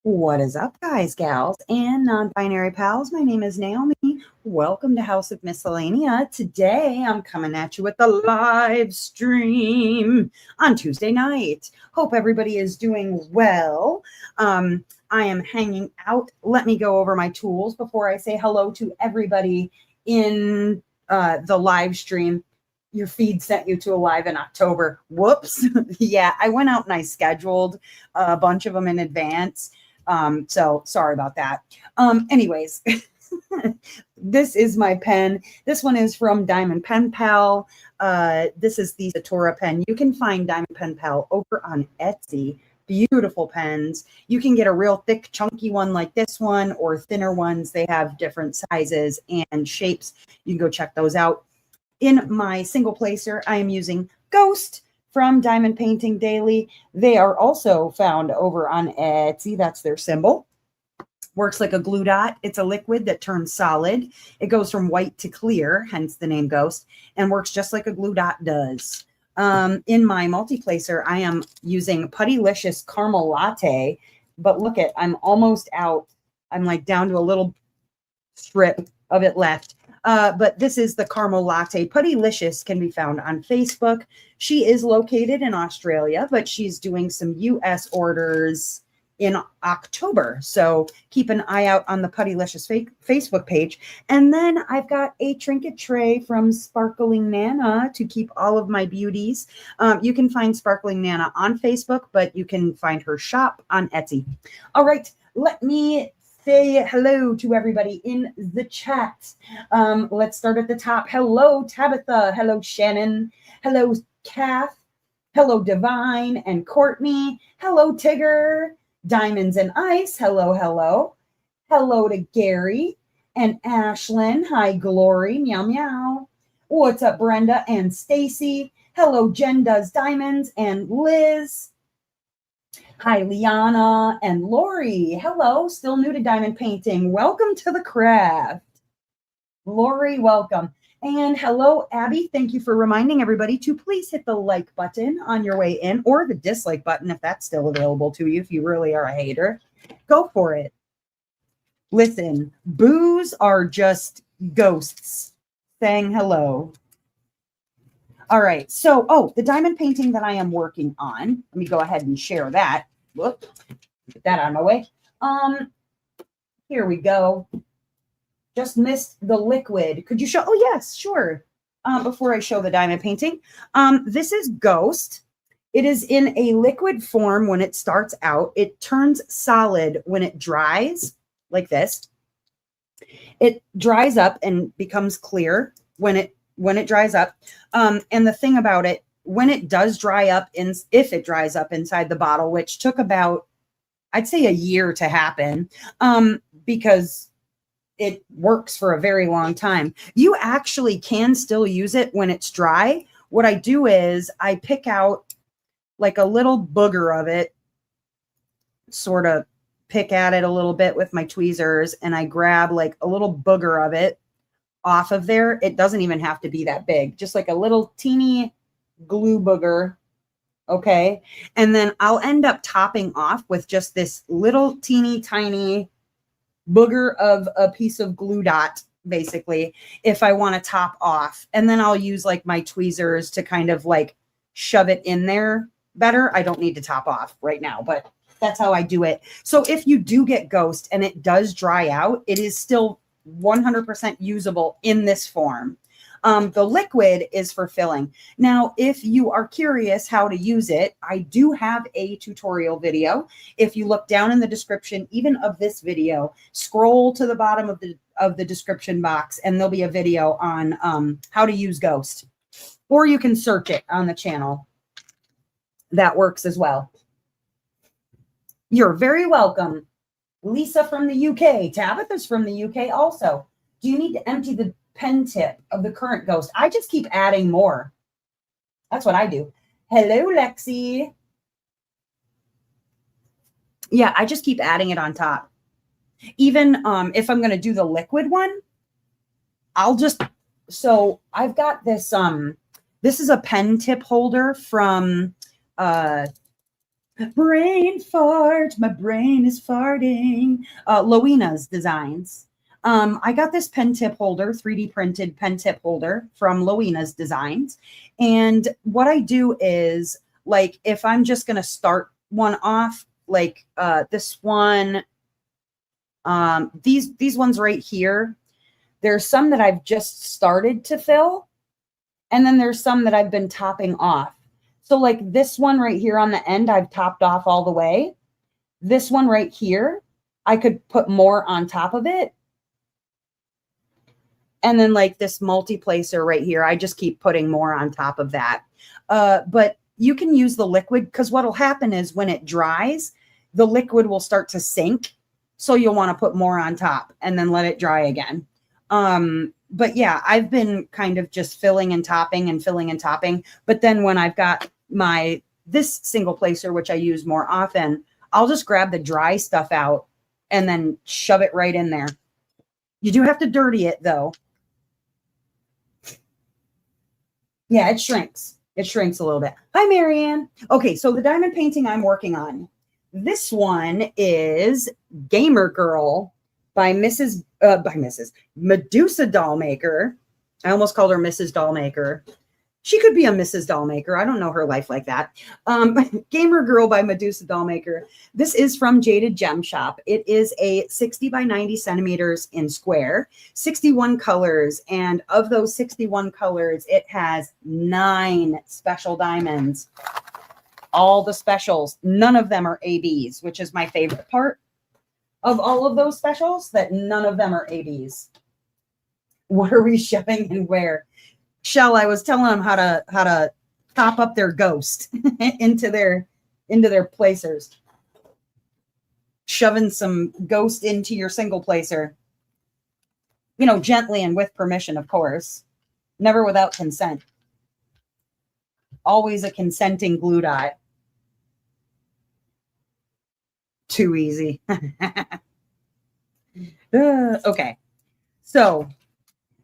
What is up, guys, gals, and non-binary pals? My name is Naomi. Welcome to House of Miscellanea. Today, I'm coming at you with a live stream on Tuesday night. Hope everybody is doing well. I am hanging out. Let me go over my tools before I say hello to everybody in the live stream. Your feed sent you to a live in October. Whoops. Yeah, I went out and I scheduled a bunch of them in advance. So sorry about that. Anyways, this is my pen. This one is from Diamond Pen Pal. This is the Satora pen. You can find Diamond Pen Pal over on Etsy. Beautiful pens. You can get a real thick, chunky one like this one or thinner ones. They have different sizes and shapes. You can go check those out. In my single placer, I am using Ghost from Diamond Painting Daily. They are also found over on Etsy. That's their symbol. Works like a glue dot. It's a liquid that turns solid. It goes from white to clear, hence the name Ghost, and works just like a glue dot does. In my multi-placer, I am using Puttylicious Caramel Latte, but look at, I'm almost out. I'm like down to a little strip of it left. But this is the Caramel Latte. Puttylicious can be found on Facebook. She is located in Australia, but she's doing some US orders in October. So keep an eye out on the Puttylicious Facebook page. And then I've got a trinket tray from Sparkling Nana to keep all of my beauties. You can find Sparkling Nana on Facebook, but you can find her shop on Etsy. All right, let me say hello to everybody in the chat. Let's start at the top. Hello, Tabitha. Hello, Shannon. Hello, Kath. Hello, Divine and Courtney. Hello, Tigger. Diamonds and Ice. Hello, hello. Hello to Gary and Ashlyn. Hi, Glory. Meow, meow. What's up, Brenda and Stacy? Hello, Jen Does Diamonds and Liz. Hi, Liana and Lori. Hello, still new to diamond painting. Welcome to the craft. Lori, welcome. And hello, Abby. Thank you for reminding everybody to please hit the like button on your way in, or the dislike button if that's still available to you, if you really are a hater. Go for it. Listen, boos are just ghosts saying hello. All right, so, the diamond painting that I am working on, let me go ahead and share that. Whoop, get that out of my way. Here we go. Just missed the liquid. Could you show? Oh, yes, sure. Before I show the diamond painting, this is Ghost. It is in a liquid form when it starts out. It turns solid when it dries, like this. It dries up and becomes clear when it dries up. And the thing about it, when it does dry up, if it dries up inside the bottle, which took about, I'd say, a year to happen, because it works for a very long time. You actually can still use it when it's dry. What I do is I pick out like a little booger of it, sort of pick at it a little bit with my tweezers, and I grab like a little booger of it off of there. It doesn't even have to be that big, just like a little teeny glue booger. Okay. And then I'll end up topping off with just this little teeny tiny booger of a piece of glue dot, basically, if I want to top off. And then I'll use like my tweezers to kind of like shove it in there better. I don't need to top off right now, but that's how I do it. So if you do get Ghost and it does dry out, it is still 100% usable in this form. The liquid is for filling. Now, if you are curious how to use it, I do have a tutorial video. If you look down in the description, even of this video, scroll to the bottom of the description box, and there'll be a video on how to use Ghost. Or you can search it on the channel. That works as well. You're very welcome. Lisa from the UK. Tabitha's from the UK also. Do you need to empty the pen tip of the current Ghost? I just keep adding more. That's what I do. Hello, Lexi. Yeah, I just keep adding it on top. Even if I'm going to do the liquid one, I'll just, so I've got this, this is a pen tip holder from Brain fart. My brain is farting. Lowena's Designs. I got this pen tip holder, 3D printed pen tip holder from Lowena's Designs. And what I do is, like, if I'm just going to start one off, like this one, these ones right here, there's some that I've just started to fill, and then there's some that I've been topping off. So like this one right here on the end, I've topped off all the way. This one right here, I could put more on top of it. And then like this multi-placer right here, I just keep putting more on top of that. But you can use the liquid, because what'll happen is when it dries, the liquid will start to sink. So you'll want to put more on top and then let it dry again. But yeah, I've been kind of just filling and topping and filling and topping. But then when I've got this single placer, which I use more often, I'll just grab the dry stuff out and then shove it right in there. You do have to dirty it though. Yeah, it shrinks. It shrinks a little bit. Hi, Marianne. Okay, so the diamond painting I'm working on. This one is Gamer Girl by Mrs. Medusa Dollmaker. I almost called her Mrs. Dollmaker. She could be a Mrs. Dollmaker. I don't know her life like that. Gamer Girl by Medusa Dollmaker. This is from Jaded Gem Shop. It is a 60 by 90 centimeters in square, 61 colors. And of those 61 colors, it has 9 special diamonds. All the specials, none of them are ABs, which is my favorite part of all of those specials, that none of them are ABs. What are we shoving and where? Shell, I was telling them how to top up their ghost into their placers. Shoving some ghost into your single placer. You know, gently and with permission, of course. Never without consent. Always a consenting glue dot. Too easy. Okay. So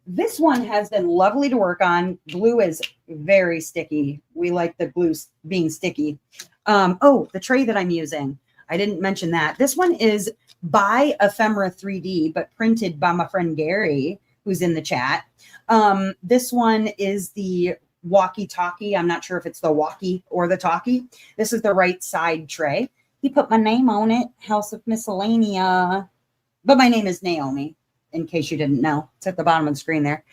this one has been lovely to work on. Glue is very sticky. We like the glue being sticky. Oh, the tray that I'm using. I didn't mention that. This one is by Ephemera 3D, but printed by my friend Gary, who's in the chat. This one is the walkie-talkie. I'm not sure if it's the walkie or the talkie. This is the right side tray. He put my name on it, House of Miscellanea. But my name is Naomi, in case you didn't know. It's at the bottom of the screen there.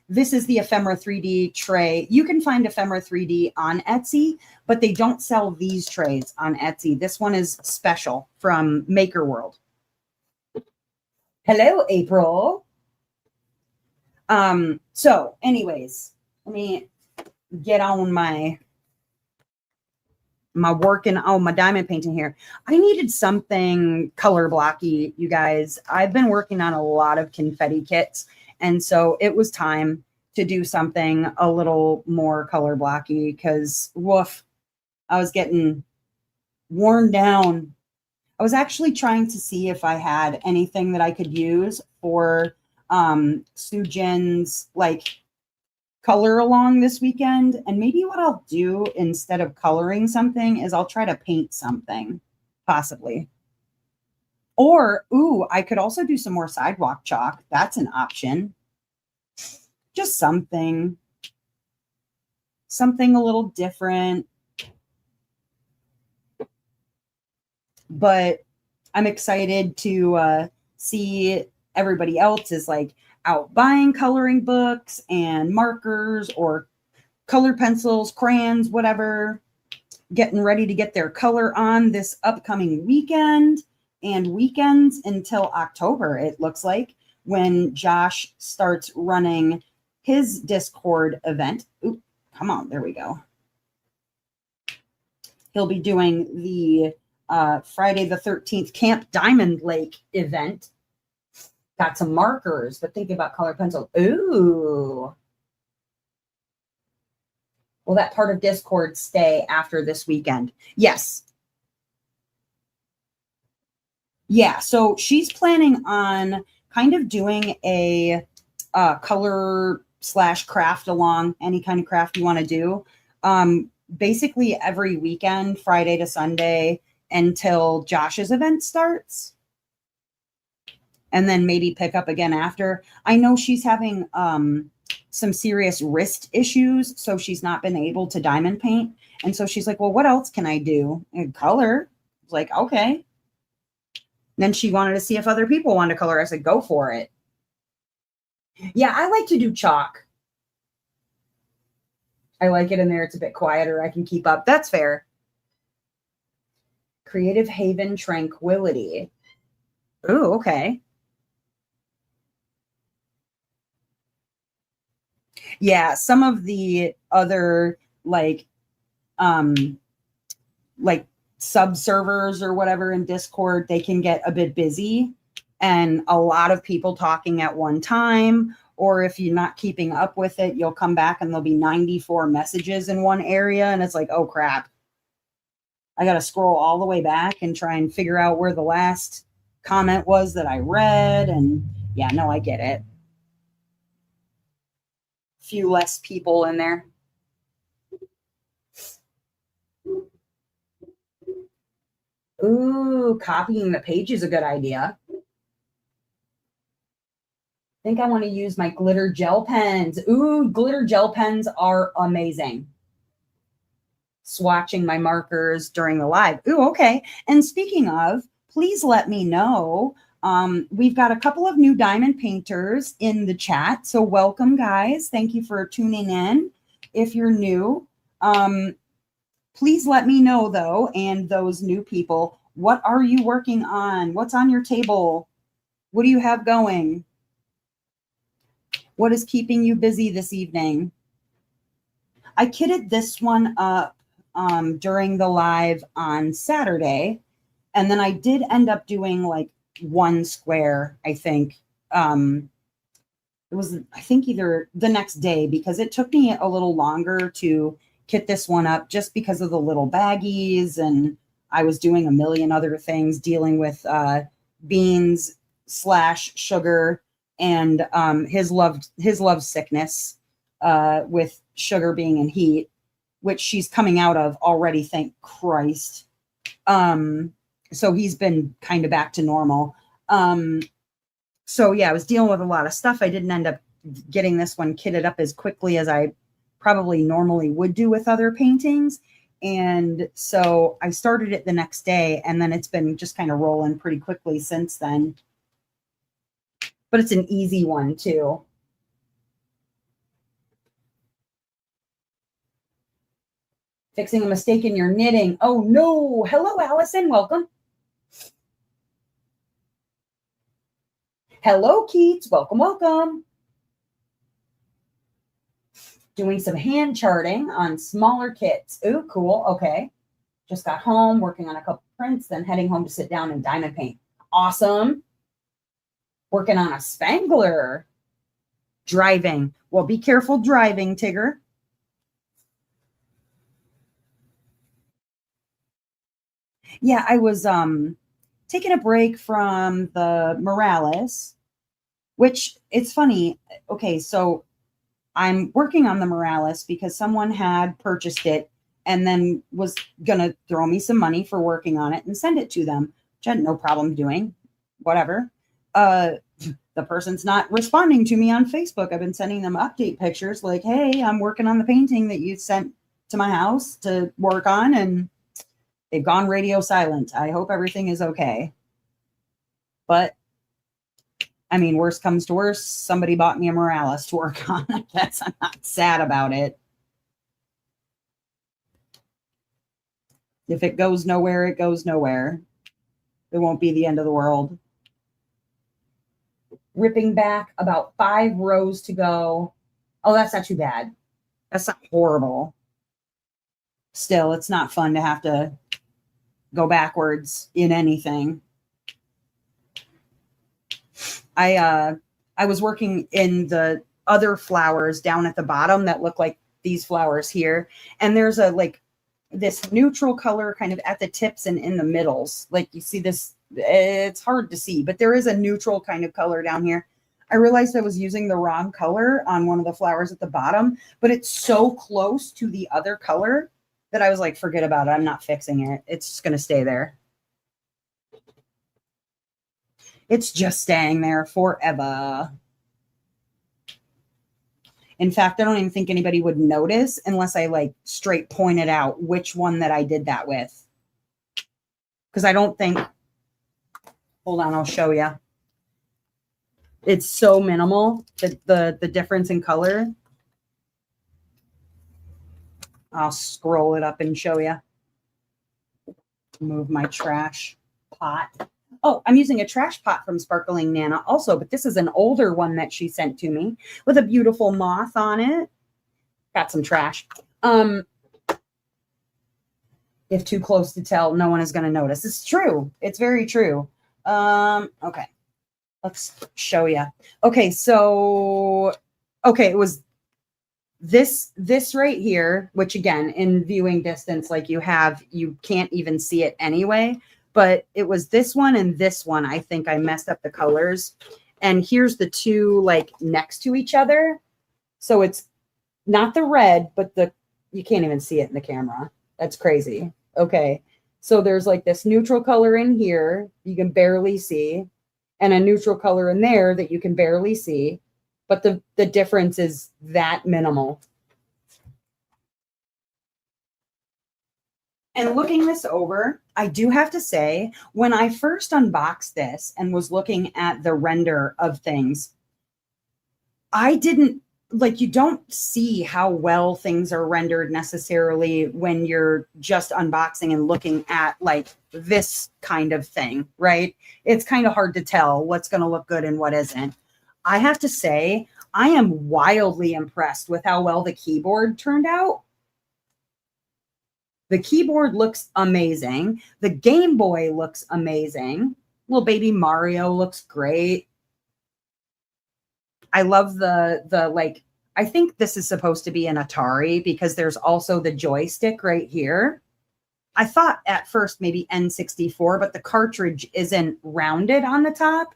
This is the Ephemera 3D tray. You can find Ephemera 3D on Etsy, but they don't sell these trays on Etsy. This one is special from Maker World. Hello, April. So anyways, let me get on my working on my diamond painting here. I needed something color blocky, you guys. I've been working on a lot of confetti kits, and so it was time to do something a little more color blocky, because woof, I was getting worn down. I was actually trying to see if I had anything that I could use for Sujin's like color along this weekend. And maybe what I'll do instead of coloring something is I'll try to paint something, possibly. Or, ooh, I could also do some more sidewalk chalk. That's an option. Just something a little different. But I'm excited to see everybody else is like out buying coloring books and markers or color pencils, crayons, whatever, getting ready to get their color on this upcoming weekend and weekends until October, it looks like, when Josh starts running his Discord event. Ooh, come on, there we go. He'll be doing the Friday the 13th Camp Diamond Lake event. Got some markers, but thinking about color pencils. Ooh. Will that part of Discord stay after this weekend? Yes. Yeah, so she's planning on kind of doing a color / craft along, any kind of craft you want to do. basically every weekend, Friday to Sunday, until Josh's event starts. And then maybe pick up again after. I know she's having some serious wrist issues, so she's not been able to diamond paint. And so she's like, well, what else can I do? And color. I was like, okay. And then she wanted to see if other people wanted to color. I said, go for it. Yeah, I like to do chalk. I like it in there. It's a bit quieter. I can keep up. That's fair. Creative Haven Tranquility. Ooh, okay. Yeah, some of the other like sub servers or whatever in Discord, they can get a bit busy and a lot of people talking at one time. Or if you're not keeping up with it, you'll come back and there'll be 94 messages in one area. And it's like, oh crap. I got to scroll all the way back and try and figure out where the last comment was that I read. And yeah, no, I get it. Few less people in there. Ooh, copying the page is a good idea. I think I want to use my glitter gel pens. Ooh, glitter gel pens are amazing. Swatching my markers during the live. Ooh, okay. And speaking of, please let me know. We've got a couple of new diamond painters in the chat. So welcome, guys. Thank you for tuning in. If you're new, please let me know, though, and those new people, what are you working on? What's on your table? What do you have going? What is keeping you busy this evening? I kitted this one up during the live on Saturday, and then I did end up doing like one square, I think. It was, I think, either the next day, because it took me a little longer to kit this one up just because of the little baggies, and I was doing a million other things, dealing with beans / sugar and his love sickness with sugar being in heat, which she's coming out of already, thank Christ. So he's been kind of back to normal. So yeah, I was dealing with a lot of stuff. I didn't end up getting this one kitted up as quickly as I probably normally would do with other paintings. And so I started it the next day, and then it's been just kind of rolling pretty quickly since then. But it's an easy one too. Fixing a mistake in your knitting. Oh no. Hello, Allison. Welcome. Hello, Keats. Welcome, welcome. Doing some hand charting on smaller kits. Ooh, cool. Okay. Just got home, working on a couple prints, then heading home to sit down and diamond paint. Awesome. Working on a Spangler. Driving. Well, be careful driving, Tigger. Yeah, I was taking a break from the Morales, which it's funny. Okay, so I'm working on the Morales because someone had purchased it and then was going to throw me some money for working on it and send it to them, which I had no problem doing. Whatever. The person's not responding to me on Facebook. I've been sending them update pictures like, hey, I'm working on the painting that you sent to my house to work on, and they've gone radio silent. I hope everything is okay. But I mean, worst comes to worst, somebody bought me a Morales to work on. I guess I'm not sad about it. If it goes nowhere, it goes nowhere. It won't be the end of the world. Ripping back about 5 rows to go. Oh, that's not too bad. That's not horrible. Still, it's not fun to have to go backwards in anything. I was working in the other flowers down at the bottom that look like these flowers here. And there's a like this neutral color kind of at the tips and in the middles. Like you see this, it's hard to see, but there is a neutral kind of color down here. I realized I was using the wrong color on one of the flowers at the bottom, but it's so close to the other color that I was like, forget about it. I'm not fixing it. It's just going to stay there. It's just staying there forever. In fact, I don't even think anybody would notice unless I like straight pointed out which one that I did that with. Because I don't think, hold on, I'll show you. It's so minimal, the difference in color. I'll scroll it up and show you. Move my trash pot. Oh, I'm using a trash pot from Sparkling Nana also, but this is an older one that she sent to me with a beautiful moth on it. Got some trash. If too close to tell, no one is going to notice. It's true. It's very true. Okay. Let's show you. Okay, so it was this right here, which again, in viewing distance, like you can't even see it anyway. But it was this one and this one. I think I messed up the colors. And here's the two like next to each other. So it's not the red, but you can't even see it in the camera. That's crazy. Okay. So there's like this neutral color in here you can barely see, and a neutral color in there that you can barely see. But the difference is that minimal. And looking this over, I do have to say, when I first unboxed this and was looking at the render of things, I didn't, like, you don't see how well things are rendered necessarily when you're just unboxing and looking at like this kind of thing, right? It's kind of hard to tell what's going to look good and what isn't. I have to say, I am wildly impressed with how well the keyboard turned out. The keyboard looks amazing. The Game Boy looks amazing. Little baby Mario looks great. I love the like, I think this is supposed to be an Atari because there's also the joystick right here. I thought at first maybe N64, but the cartridge isn't rounded on the top.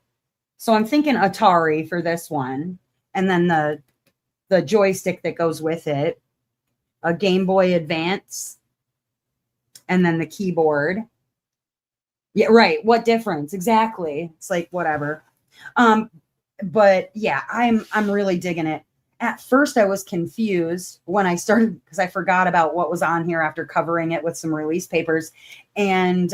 So I'm thinking Atari for this one. And then the joystick that goes with it, a Game Boy Advance, and then the keyboard. Yeah, right. What difference? Exactly. It's like whatever. But yeah, I'm really digging it. At first I was confused when I started because I forgot about what was on here after covering it with some release papers. And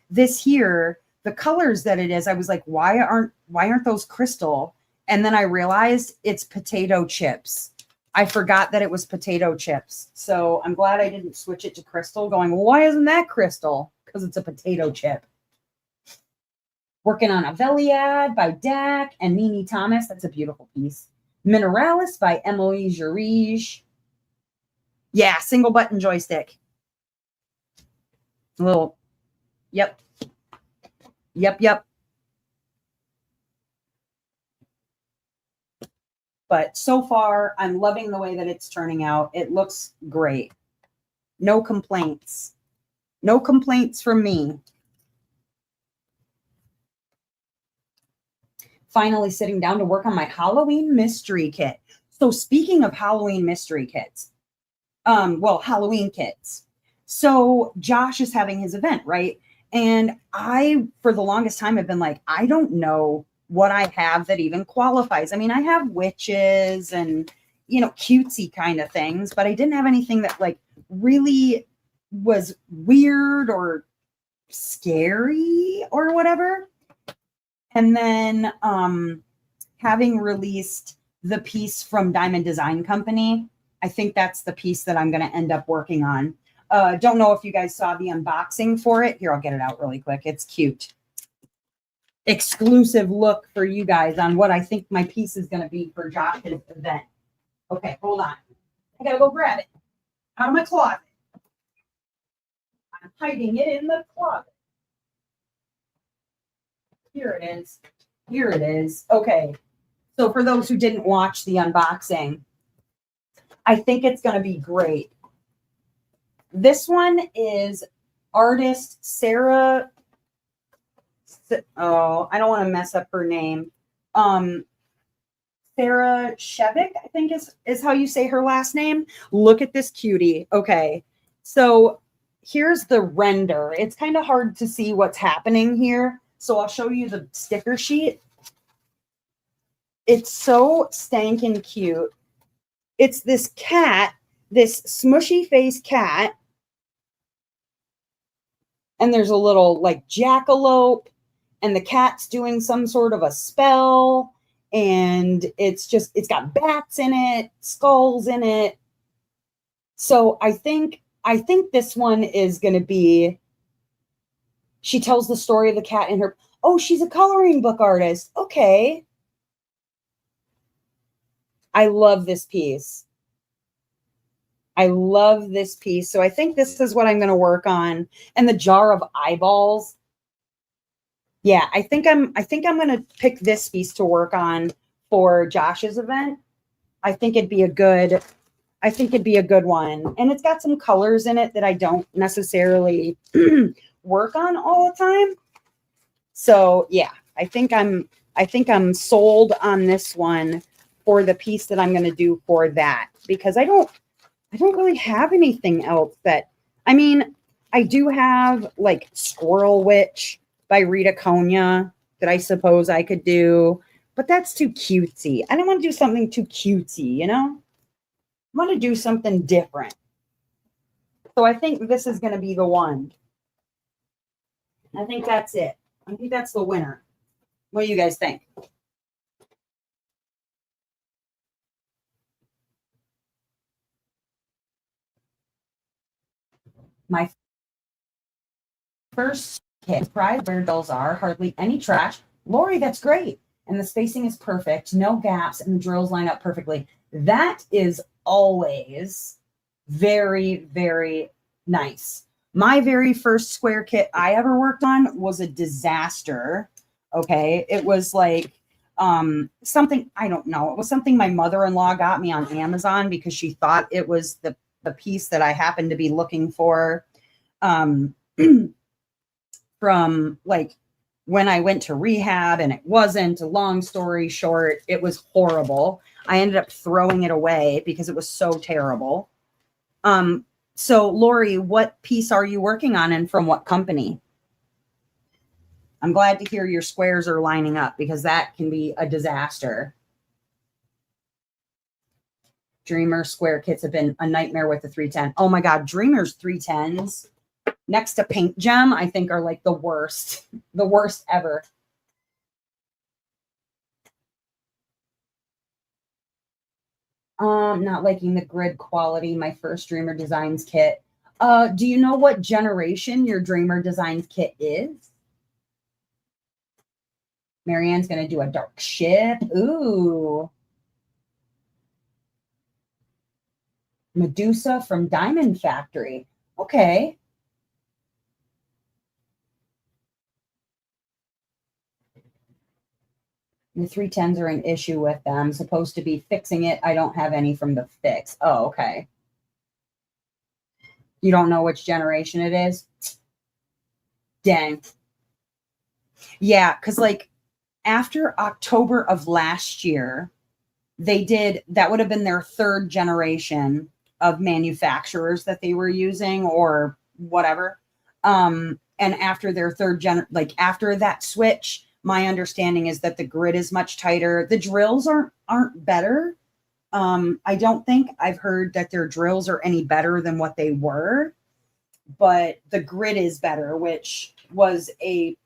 this here, the colors that it is, I was like, why aren't those crystal? And then I realized it's potato chips. I forgot that it was potato chips. So I'm glad I didn't switch it to crystal, going, well, why isn't that crystal? Because it's a potato chip. Working on a Veliad by Dak and Mimi Thomas. That's a beautiful piece. Mineralis by Emily Jarige. Yeah, single button joystick. A little, yep. But so far, I'm loving the way that it's turning out. It looks great. No complaints. No complaints from me. Finally sitting down to work on my Halloween mystery kit. So speaking of Halloween mystery kits, Halloween kits. So Josh is having his event, right? And I, for the longest time, have been like, I don't know what I have that even qualifies. I mean, I have witches and, cutesy kind of things, but I didn't have anything that like really was weird or scary or whatever. And then having released the piece from Diamond Design Company, I think that's the piece that I'm going to end up working on. Don't know if you guys saw the unboxing for it. Here, I'll get it out really quick. It's cute. Exclusive look for you guys on what I think my piece is going to be for Josh's event. Okay, hold on. I got to go grab it out of my closet. I'm hiding it in the closet. Here it is. Here it is. Okay. So for those who didn't watch the unboxing, I think it's going to be great. This one is artist Sarah. Oh, I don't want to mess up her name. Sarah Shevik, I think is how you say her last name. Look at this cutie. Okay. So here's the render. It's kind of hard to see what's happening here. So I'll show you the sticker sheet. It's so stankin' cute. It's this cat, this smushy face cat. And there's a little like jackalope, and the cat's doing some sort of a spell. And it's got bats in it, skulls in it. So I think this one is going to be, she tells the story of the cat in her, oh, she's a coloring book artist. Okay. I love this piece. I love this piece. So I think this is what I'm going to work on. And the jar of eyeballs. Yeah, I think I'm going to pick this piece to work on for Josh's event. I think it'd be a good one. And it's got some colors in it that I don't necessarily work on all the time. So yeah, I think I'm sold on this one for the piece that I'm going to do for that, because I don't really have anything else that, I mean, I do have like Squirrel Witch by Rita Konya that I suppose I could do, but that's too cutesy. I don't want to do something too cutesy, you know? I want to do something different. So I think this is going to be the one. I think that's it. I think that's the winner. What do you guys think? My first kit, prize where dolls are, hardly any trash. Lori, that's great. And the spacing is perfect, no gaps, and the drills line up perfectly. That is always very, very nice. My very first square kit I ever worked on was a disaster. Okay. It was like something, I don't know. It was something my mother-in-law got me on Amazon because she thought it was the piece that I happened to be looking for. From like when I went to rehab, and it wasn't. A long story short, it was horrible. I ended up throwing it away because it was so terrible. So Lori, what piece are you working on and from what company? I'm glad to hear your squares are lining up, because that can be a disaster. Dreamer square kits have been a nightmare with the 310. Oh my God, Dreamer's 310s next to Paint Gem, I think, are like the worst ever. Not liking the grid quality. My first Dreamer Designs kit. Do you know what generation your Dreamer Designs kit is? Marianne's going to do a dark ship. Ooh. Medusa from Diamond Factory. Okay. The 310s are an issue with them. Supposed to be fixing it. I don't have any from the fix. Oh, okay. You don't know which generation it is? Dang. Yeah, because like after October of last year, that would have been their third generation of manufacturers that they were using or whatever. And after their after that switch, my understanding is that the grid is much tighter. The drills aren't better. I don't think I've heard that their drills are any better than what they were, but the grid is better, which was a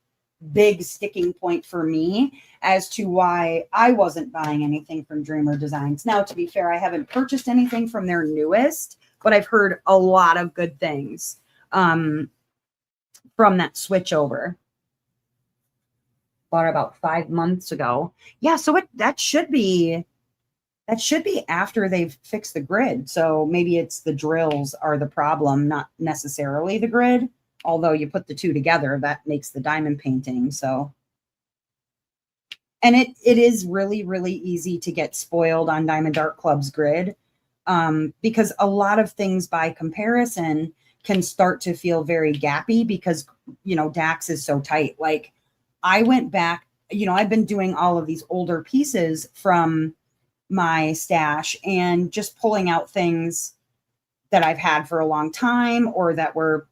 big sticking point for me as to why I wasn't buying anything from Dreamer Designs. Now, to be fair, I haven't purchased anything from their newest, but I've heard a lot of good things from that switch over. Bought about 5 months ago. Yeah, so that should be after they've fixed the grid. So maybe it's the drills are the problem, not necessarily the grid. Although you put the two together, that makes the diamond painting. So, and it is really, really easy to get spoiled on Diamond Art Club's grid, because a lot of things by comparison can start to feel very gappy because, Dax is so tight. Like I went back, I've been doing all of these older pieces from my stash and just pulling out things that I've had for a long time or that were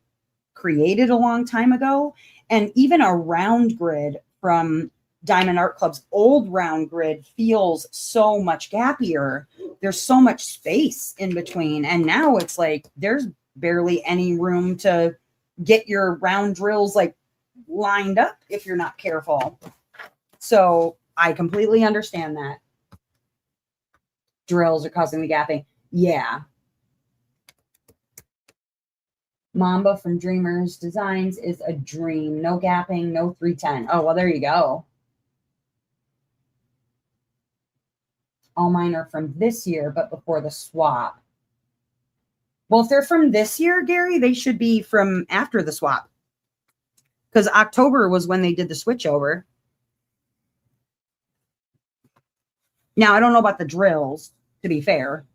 created a long time ago. And even a round grid from Diamond Art Club's old round grid feels so much gappier. There's so much space in between. And now it's like there's barely any room to get your round drills like lined up if you're not careful. So I completely understand that. Drills are causing the gapping. Yeah. Mamba from Dreamers Designs is a dream. No gapping, no 310. Oh, well, there you go. All mine are from this year, but before the swap. Well, if they're from this year, Gary, they should be from after the swap. Because October was when they did the switch over. Now, I don't know about the drills, to be fair.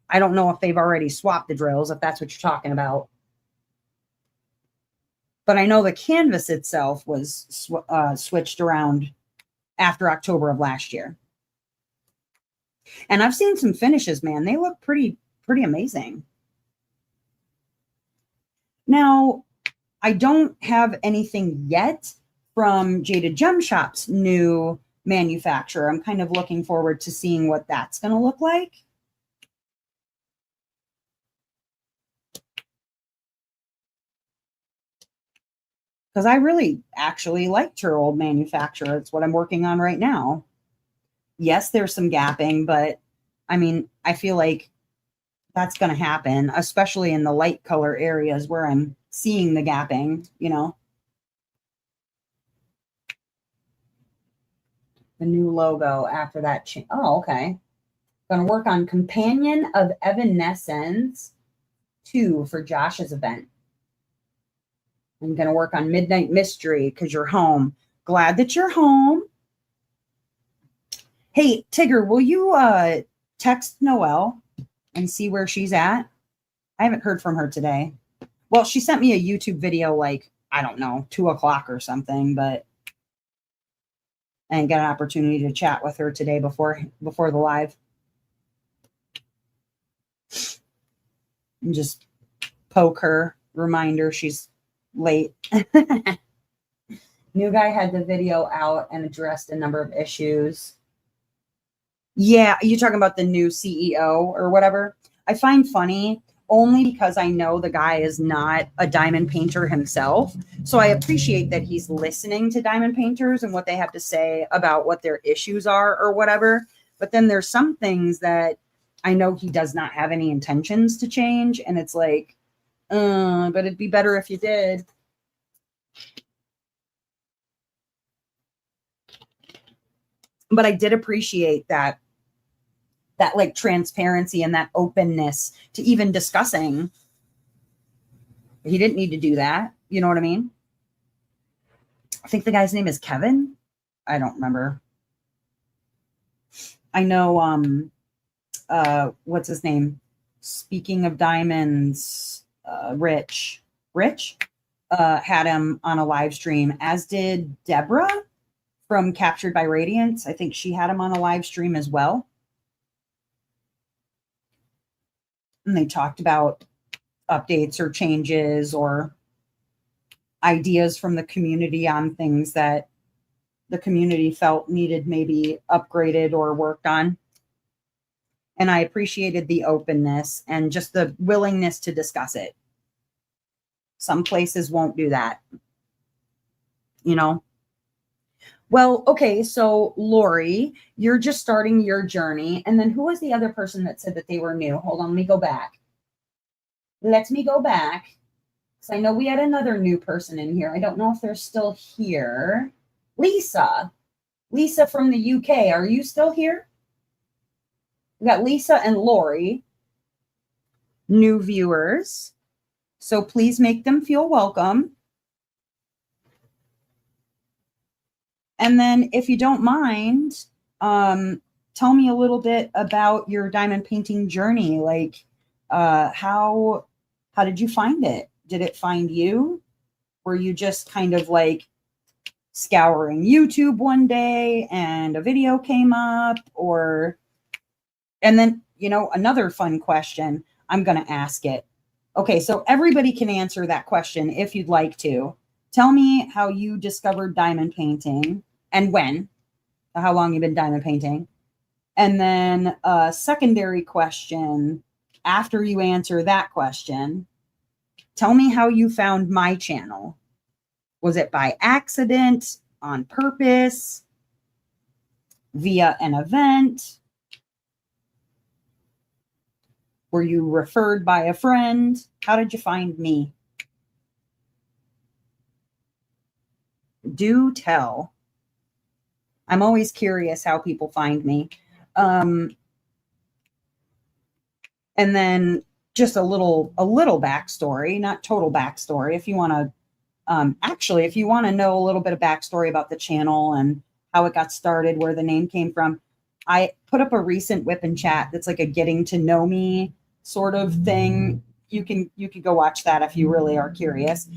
I don't know if they've already swapped the drills, if that's what you're talking about. But I know the canvas itself was switched around after October of last year. And I've seen some finishes, man. They look pretty amazing. Now, I don't have anything yet from Jaded Gem Shop's new manufacturer. I'm kind of looking forward to seeing what that's going to look like. Because I really actually liked her old manufacturer. It's what I'm working on right now. Yes, there's some gapping, but I mean, I feel like that's going to happen, especially in the light color areas where I'm seeing the gapping, you know. The new logo after that. Oh, okay. Going to work on Companion of Evanescence 2 for Josh's event. I'm going to work on Midnight Mystery because you're home. Glad that you're home. Hey, Tigger, will you text Noelle and see where she's at? I haven't heard from her today. Well, she sent me a YouTube video like, I don't know, 2 o'clock or something, but I didn't get an opportunity to chat with her today before the live. And just poke her, remind her she's late. New guy had the video out and addressed a number of issues. Yeah, you talking about the new CEO or whatever? I find funny only because I know the guy is not a diamond painter himself. So I appreciate that he's listening to diamond painters and what they have to say about what their issues are or whatever. But then there's some things that I know he does not have any intentions to change. And it's like, but it'd be better if you did. But I did appreciate that like transparency and that openness to even discussing. He didn't need to do that. You know what I mean? I think the guy's name is Kevin. I don't remember. I know, what's his name? Speaking of diamonds, Rich had him on a live stream, as did Deborah from Captured by Radiance. I think she had him on a live stream as well. And they talked about updates or changes or ideas from the community on things that the community felt needed maybe upgraded or worked on. And I appreciated the openness and just the willingness to discuss it. Some places won't do that, you know? Well, okay, so Lori, you're just starting your journey. And then who was the other person that said that they were new? Hold on, let me go back. Let me go back. Because I know we had another new person in here. I don't know if they're still here. Lisa. Lisa from the UK. Are you still here? We got Lisa and Lori, new viewers. So please make them feel welcome. And then if you don't mind, tell me a little bit about your diamond painting journey. Like, how did you find it? Did it find you? Were you just kind of like scouring YouTube one day and a video came up? Or, and then, you know, another fun question. I'm going to ask it. Okay, so everybody can answer that question if you'd like to. Tell me how you discovered diamond painting and when, how long you've been diamond painting. And then a secondary question, after you answer that question, tell me how you found my channel. Was it by accident, on purpose, via an event? Were you referred by a friend? How did you find me? Do tell. I'm always curious how people find me. And then just a little backstory, not total backstory. If you want to, actually, if you want to know a little bit of backstory about the channel and how it got started, where the name came from, I put up a recent whip and chat that's like a getting to know me sort of thing. You could go watch that if you really are curious.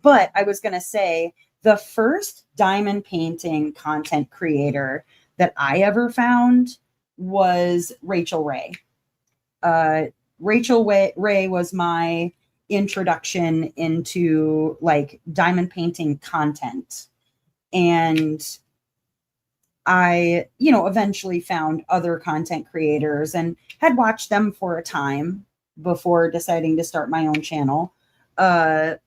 But I was going to say the first diamond painting content creator that I ever found was Rachel Ray. Rachel Ray was my introduction into like diamond painting content. And I, eventually found other content creators and had watched them for a time before deciding to start my own channel. But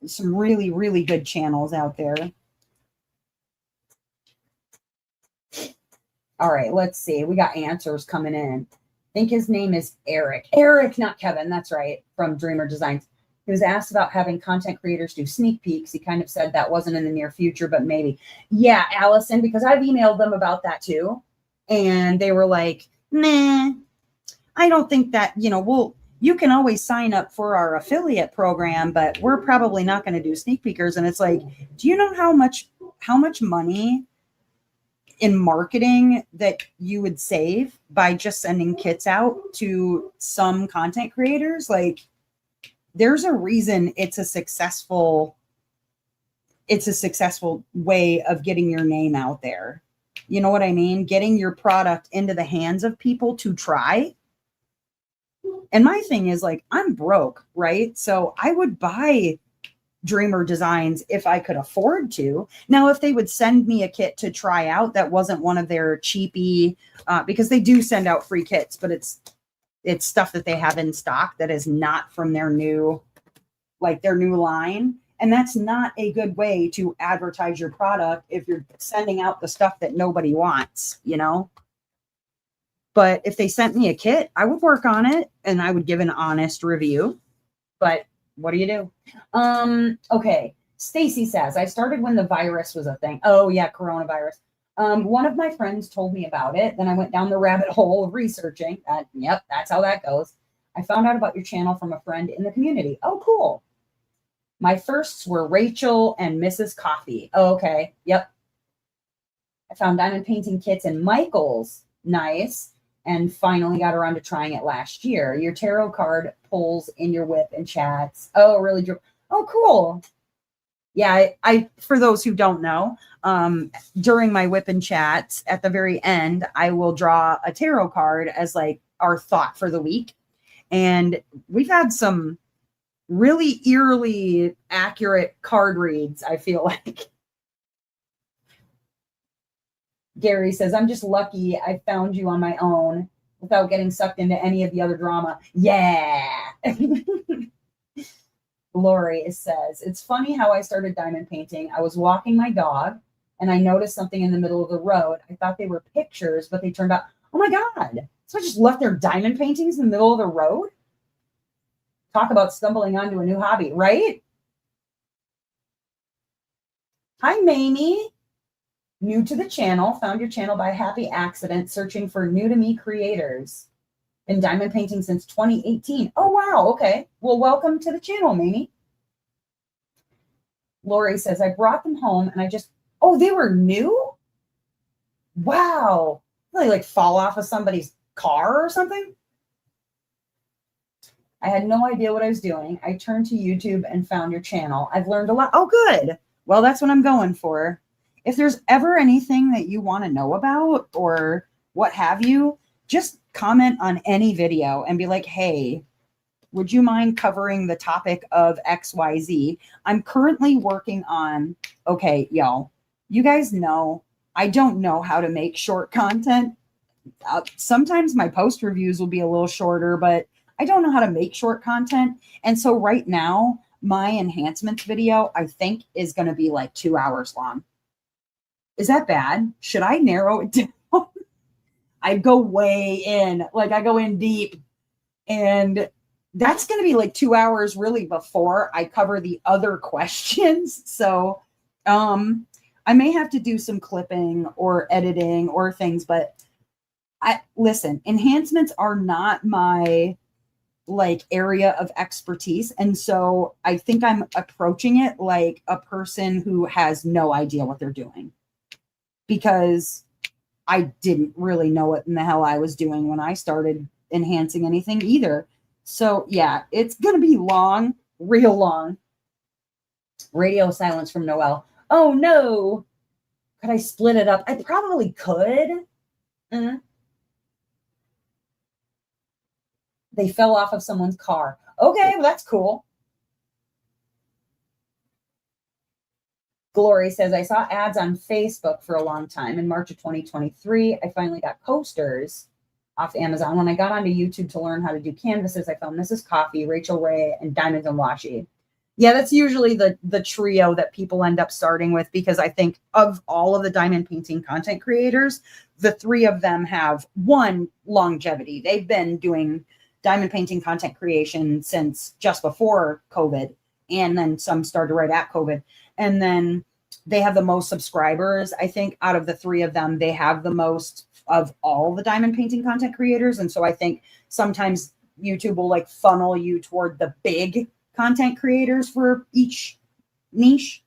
some really, really good channels out there. All right, let's see. We got answers coming in. I think his name is Eric. Eric, not Kevin. That's right. From Dreamer Designs. He was asked about having content creators do sneak peeks. He kind of said that wasn't in the near future, but maybe. Yeah, Allison, because I've emailed them about that too. And they were like, nah, I don't think that, you can always sign up for our affiliate program, but we're probably not going to do sneak peekers. And it's like, do you know how much money in marketing that you would save by just sending kits out to some content creators? Like, there's a reason it's a successful way of getting your name out there. You know what I mean? Getting your product into the hands of people to try. And my thing is like, I'm broke, right? So I would buy Dreamer Designs if I could afford to. Now, if they would send me a kit to try out that wasn't one of their cheapy, because they do send out free kits, but it's stuff that they have in stock that is not from their new line. And that's not a good way to advertise your product if you're sending out the stuff that nobody wants, But if they sent me a kit, I would work on it and I would give an honest review. But what do you do? Okay. Stacy says, I started when the virus was a thing. Oh yeah, coronavirus. One of my friends told me about it. Then I went down the rabbit hole of researching. Yep, that's how that goes. I found out about your channel from a friend in the community. Oh, cool. My firsts were Rachel and Mrs. Coffee. Oh, okay. Yep. I found diamond painting kits in Michael's. Nice. And finally got around to trying it last year. Your tarot card pulls in your whip and chats. Oh, really? Oh, cool. Yeah, I for those who don't know, during my whip and chats at the very end, I will draw a tarot card as like our thought for the week. And we've had some really eerily accurate card reads, I feel like. Gary says, I'm just lucky I found you on my own without getting sucked into any of the other drama. Yeah. Lori says, it's funny how I started diamond painting. I was walking my dog and I noticed something in the middle of the road. I thought they were pictures, but they turned out, oh my God. So I just left their diamond paintings in the middle of the road? Talk about stumbling onto a new hobby, right? Hi, Mamie. New to the channel, found your channel by happy accident, searching for new to me creators. Been diamond painting since 2018. Oh, wow. Okay. Well, welcome to the channel, Mamie. Lori says, I brought them home and oh, they were new? Wow. Really like fall off of somebody's car or something? I had no idea what I was doing. I turned to YouTube and found your channel. I've learned a lot. Oh, good. Well, that's what I'm going for. If there's ever anything that you want to know about or what have you, just comment on any video and be like, hey, would you mind covering the topic of XYZ? I'm currently working on, okay, y'all, you guys know I don't know how to make short content. Sometimes my post reviews will be a little shorter, but I don't know how to make short content. And so right now, my enhancements video, I think, is going to be like 2 hours long. Is that bad? Should I narrow it down? I go way in, like I go in deep, and that's going to be like 2 hours really before I cover the other questions. So I may have to do some clipping or editing or things, but listen, enhancements are not my like area of expertise. And so I think I'm approaching it like a person who has no idea what they're doing, because I didn't really know what in the hell I was doing when I started enhancing anything either. So yeah, it's going to be long, real long. Radio silence from Noelle. Oh no. Could I split it up? I probably could. They fell off of someone's car. Okay, well, that's cool. Glory says, I saw ads on Facebook for a long time. In March of 2023, I finally got coasters off Amazon. When I got onto YouTube to learn how to do canvases, I found Mrs. Coffee, Rachel Ray, and Diamonds and Washi. Yeah, that's usually the trio that people end up starting with, because I think of all of the diamond painting content creators, the three of them have one, longevity. They've been doing diamond painting content creation since just before COVID, and then some started right at COVID. And then they have the most subscribers. I think out of the three of them, they have the most of all the diamond painting content creators. And so I think sometimes YouTube will like funnel you toward the big content creators for each niche.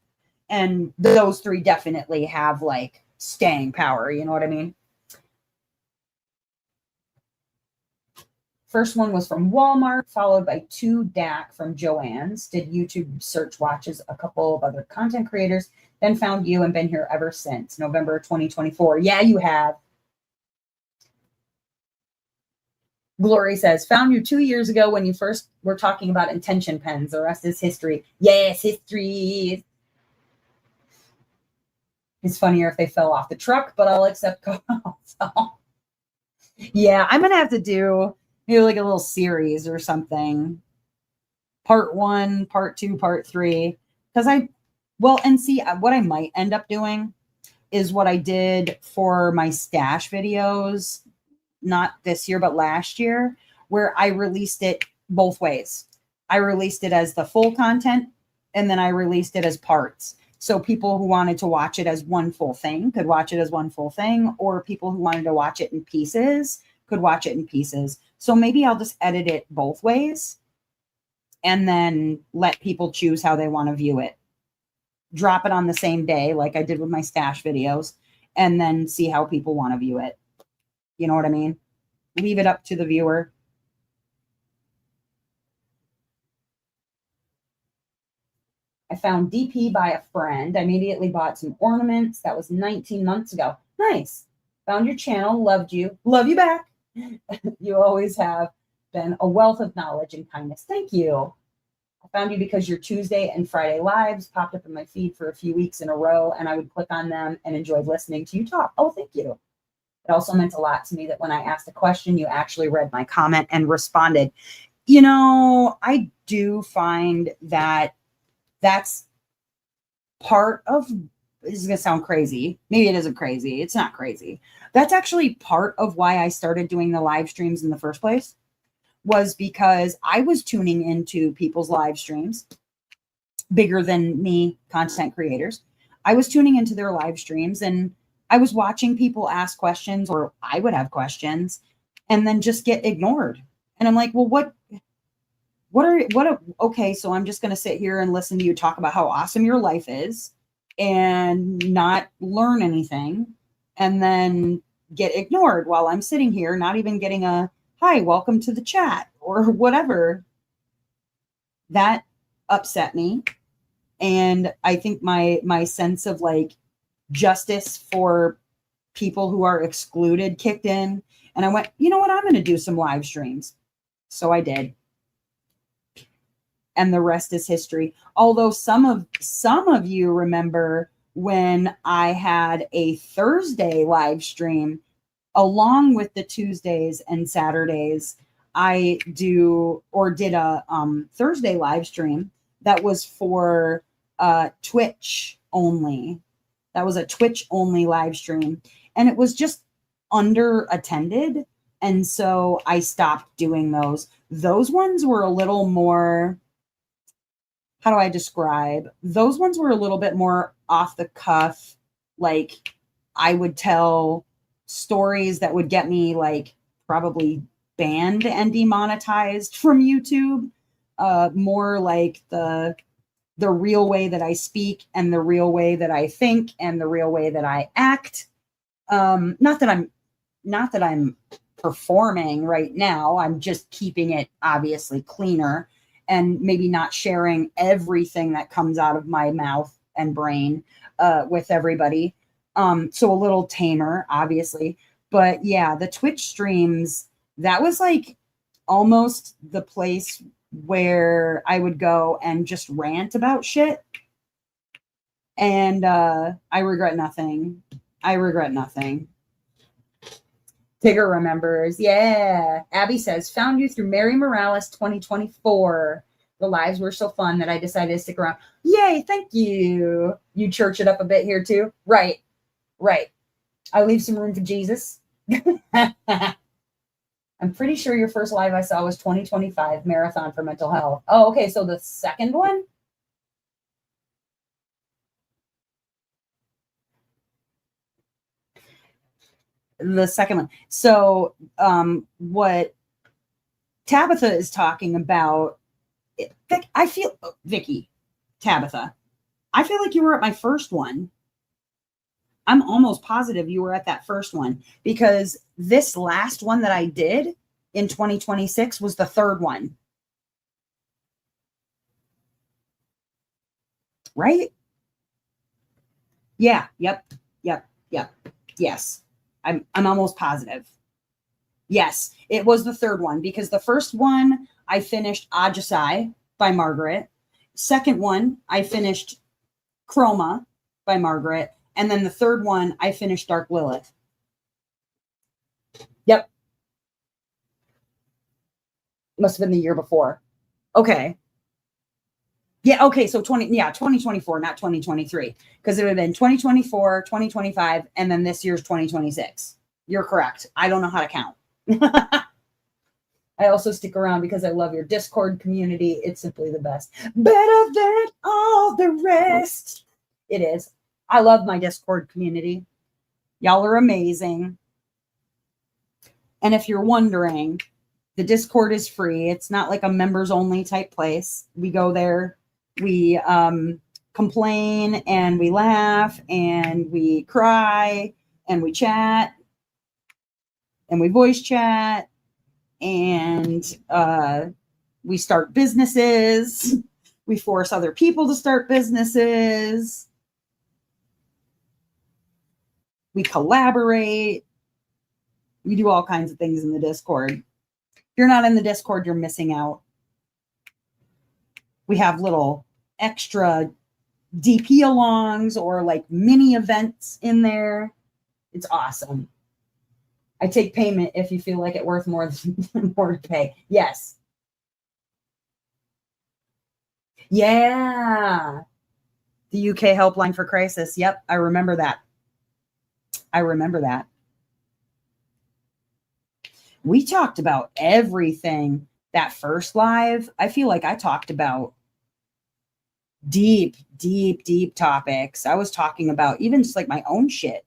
And those three definitely have like staying power. You know what I mean? First one was from Walmart, followed by 2 DAC from Joann's. Did YouTube search watches a couple of other content creators, then found you and been here ever since November 2024. Yeah, you have. Glory says, found you 2 years ago when you first were talking about intention pens. The rest is history. Yes, history. It's funnier if they fell off the truck, but I'll accept. So, yeah, I'm going to have to do maybe like a little series or something. Part 1, part 2, part 3. Because and see, what I might end up doing is what I did for my stash videos, not this year, but last year, where I released it both ways. I released it as the full content, and then I released it as parts. So people who wanted to watch it as one full thing could watch it as one full thing, or people who wanted to watch it in pieces could watch it in pieces. So maybe I'll just edit it both ways and then let people choose how they want to view it. Drop it on the same day, like I did with my stash videos, and then see how people want to view it. You know what I mean? Leave it up to the viewer. I found DP by a friend. I immediately bought some ornaments. That was 19 months ago. Nice. Found your channel. Loved you. Love you back. You always have been a wealth of knowledge and kindness. Thank you. I found you because your Tuesday and Friday lives popped up in my feed for a few weeks in a row, and I would click on them and enjoyed listening to you talk. Oh, thank you. It also meant a lot to me that when I asked a question, you actually read my comment and responded. You know, I do find that that's part of, this is going to sound crazy. Maybe it isn't crazy. It's not crazy. That's actually part of why I started doing the live streams in the first place, was because I was tuning into people's live streams, bigger than me content creators. I was tuning into their live streams, and I was watching people ask questions, or I would have questions and then just get ignored. And I'm like, well, okay, so I'm just going to sit here and listen to you talk about how awesome your life is and not learn anything, and then get ignored while I'm sitting here, not even getting a, hi, welcome to the chat or whatever. That upset me. And I think my sense of like justice for people who are excluded kicked in. And I went, you know what? I'm going to do some live streams. So I did. And the rest is history. Although some of you remember when I had a Thursday live stream along with the Tuesdays and Saturdays. I did a Thursday live stream that was for Twitch only. That was a Twitch only live stream, and it was just under attended. And so I stopped doing those. Those ones were a little more, how do I describe? Those ones were a little bit more off the cuff. Like I would tell stories that would get me like probably banned and demonetized from YouTube. More like the real way that I speak and the real way that I think and the real way that I act. Not that I'm performing right now. I'm just keeping it obviously cleaner and maybe not sharing everything that comes out of my mouth and brain with everybody. So a little tamer, obviously. But yeah, the Twitch streams, that was like almost the place where I would go and just rant about shit. And I regret nothing. I regret nothing. Tigger remembers. Yeah. Abby says, found you through Mary Morales 2024. The lives were so fun that I decided to stick around. Yay, thank you. You church it up a bit here too. Right. I leave some room for Jesus. I'm pretty sure your first live I saw was 2025 Marathon for Mental Health. Oh, okay. So the second one? The second one. So what Tabitha is talking about, I feel, Vicky, Tabitha, I feel like you were at my first one. I'm almost positive you were at that first one because this last one that I did in 2026 was the third one. Right? Yeah. Yep. Yes. I'm almost positive. Yes, it was the third one because the first one I finished Ajasai by Margaret. Second one, I finished Chroma by Margaret. And then the third one, I finished Dark Lilith. Yep. Must have been the year before. Okay. Yeah, okay, so 2024, not 2023. Because it would have been 2024, 2025, and then this year's 2026. You're correct. I don't know how to count. I also stick around because I love your Discord community. It's simply the best. Better than all the rest. It is. I love my Discord community. Y'all are amazing. And if you're wondering, the Discord is free. It's not like a members only type place. We go there, we complain and we laugh and we cry and we chat and we voice chat and we start businesses. We force other people to start businesses. We collaborate. We do all kinds of things in the Discord. If you're not in the Discord, you're missing out. We have little extra DP alongs or like mini events in there. It's awesome. I take payment if you feel like it worth more to pay. Yes. Yeah. The UK helpline for crisis. Yep. I remember that. We talked about everything that first live. I feel like I talked about deep topics. I was talking about even just like my own shit,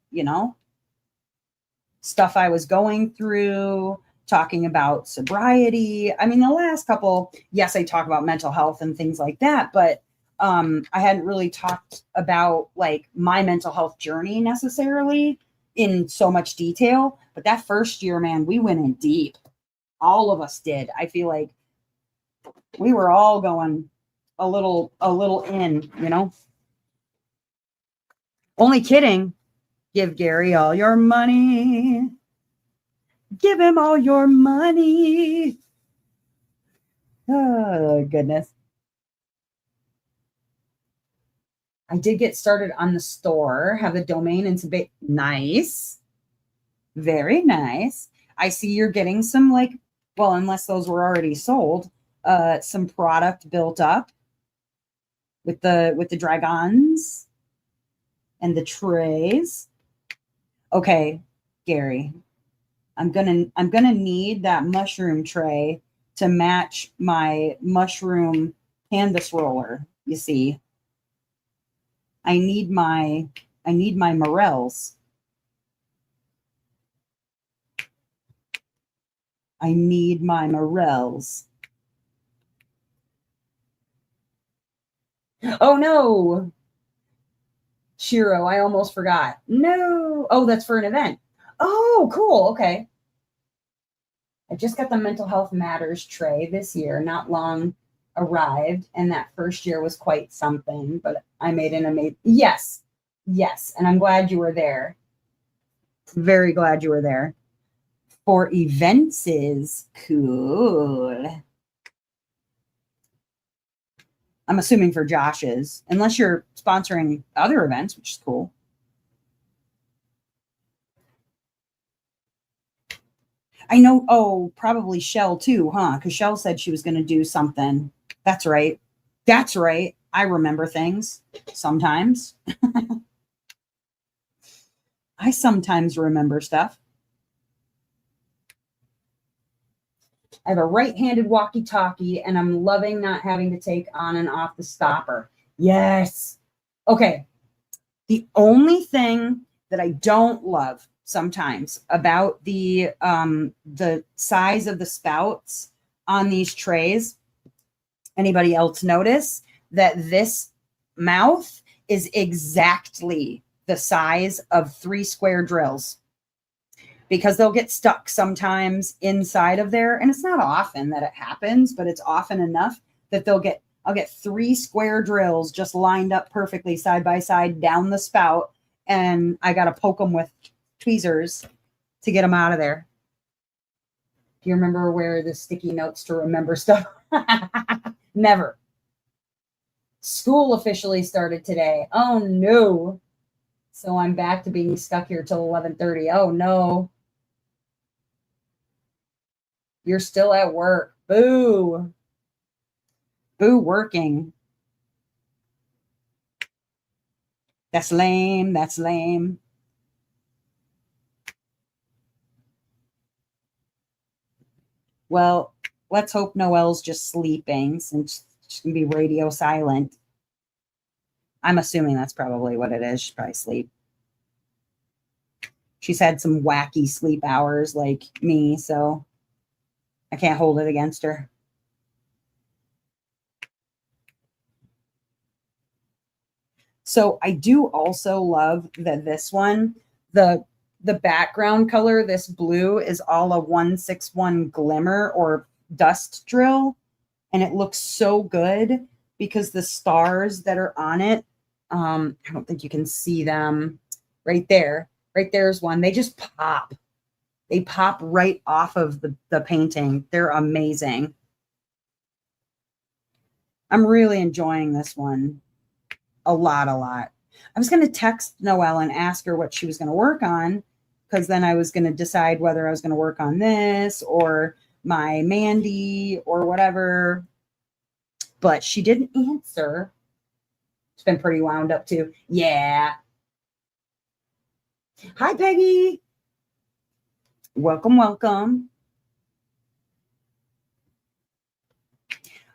stuff I was going through, talking about sobriety. I mean, the last couple, yes, I talk about mental health and things like that, but I hadn't really talked about like my mental health journey necessarily in so much detail. But that first year, man, we went in deep. All of us did. I feel like we were all going a little in, Only kidding. Give Gary all your money. Give him all your money. Oh, goodness. I did get started on the store, have the domain and some nice. Very nice. I see you're getting some like, well, unless those were already sold, some product built up with the dragons and the trays. Okay, Gary, I'm gonna need that mushroom tray to match my mushroom canvas roller. You see, I need my morels. I need my morels. Oh no, Shiro, I almost forgot. No. Oh, that's for an event. Oh, cool. Okay. I just got the Mental Health Matters tray this year, not long arrived, and that first year was quite something, but I made an amazing. Yes. Yes, and I'm glad you were there. Very glad you were there. For events is cool. I'm assuming for Josh's, unless you're sponsoring other events, which is cool. I know. Oh, probably Shell too, huh? Because Shell said she was going to do something. That's right. That's right. I remember things sometimes. I sometimes remember stuff. I have a right-handed walkie-talkie, and I'm loving not having to take on and off the stopper. Yes. Okay. The only thing that I don't love sometimes about the size of the spouts on these trays, anybody else notice that this mouth is exactly the size of 3 square drills? Because they'll get stuck sometimes inside of there. And it's not often that it happens, but it's often enough that I'll get 3 square drills just lined up perfectly side by side down the spout. And I got to poke them with tweezers to get them out of there. Do you remember where the sticky notes to remember stuff? Never. School officially started today. Oh no. So I'm back to being stuck here till 11:30. Oh no. You're still at work. Boo. Boo working. That's lame. That's lame. Well, let's hope Noelle's just sleeping since she's going to be radio silent. I'm assuming that's probably what it is. She's probably asleep. She's had some wacky sleep hours like me, so I can't hold it against her. So I do also love that this one, the background color, this blue is all a 161 glimmer or dust drill. And it looks so good because the stars that are on it, I don't think you can see them right there. Right there's one. They just pop. They pop right off of the painting. They're amazing. I'm really enjoying this one a lot, a lot. I was going to text Noelle and ask her what she was going to work on because then I was going to decide whether I was going to work on this or my Mandy or whatever. But she didn't answer. It's been pretty wound up too. Yeah. Hi, Peggy. Welcome, welcome.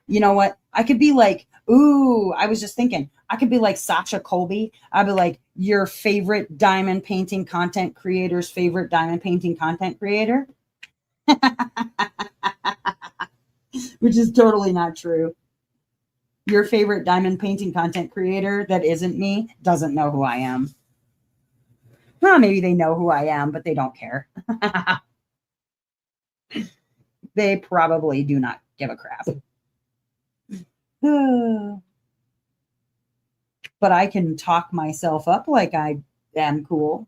You know what? I could be like, ooh, I was just thinking, I could be like Sasha Colby. I'd be like, your favorite diamond painting content creator's favorite diamond painting content creator, which is totally not true. Your favorite diamond painting content creator that isn't me doesn't know who I am. Well, maybe they know who I am, but they don't care. They probably do not give a crap. But I can talk myself up like I am cool.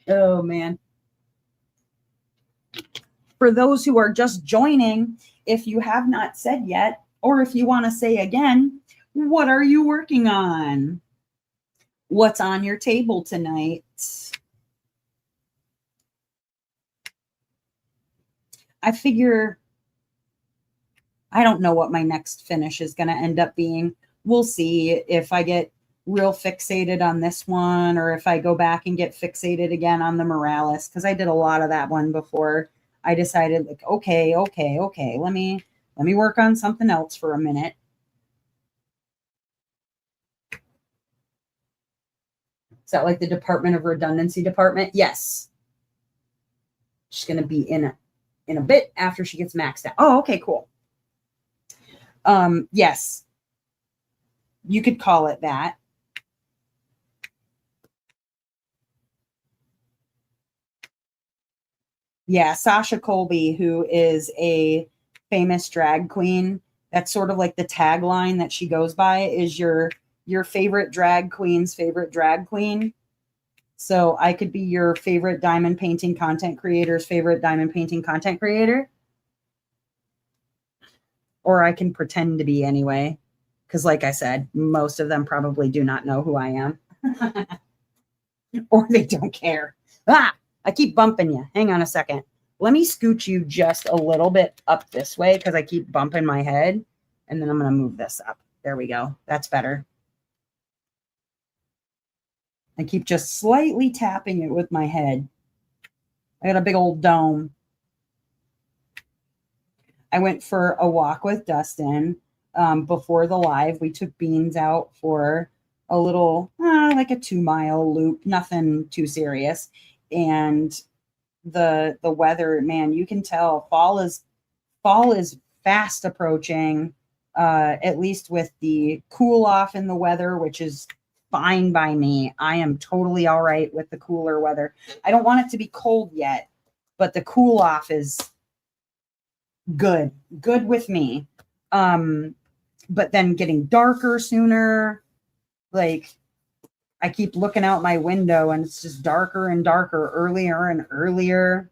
Oh, man. For those who are just joining, if you have not said yet, or if you want to say again, what are you working on? What's on your table tonight? I figure I don't know what my next finish is going to end up being. We'll see if I get real fixated on this one or if I go back and get fixated again on the Morales, because I did a lot of that one before I decided, like, okay, let me work on something else for a minute. Is that like the Department of Redundancy department? Yes. She's going to be in a bit after she gets maxed out. Oh, okay, cool. Yes, you could call it that. Yeah, Sasha Colby, who is a famous drag queen. That's sort of like the tagline that she goes by, is your favorite drag queen's favorite drag queen. So I could be your favorite diamond painting content creator's favorite diamond painting content creator. Or I can pretend to be anyway. Because like I said, most of them probably do not know who I am. Or they don't care. Ah, I keep bumping you. Hang on a second. Let me scooch you just a little bit up this way because I keep bumping my head. And then I'm going to move this up. There we go. That's better. I keep just slightly tapping it with my head. I got a big old dome. I went for a walk with Dustin before the live. We took Beans out for a little, like a 2-mile loop, nothing too serious. And the weather, man, you can tell fall is fast approaching, at least with the cool off in the weather, which is fine by me. I am totally all right with the cooler weather. I don't want it to be cold yet, but the cool off is good with me. But then getting darker sooner, like I keep looking out my window and it's just darker and darker, earlier and earlier.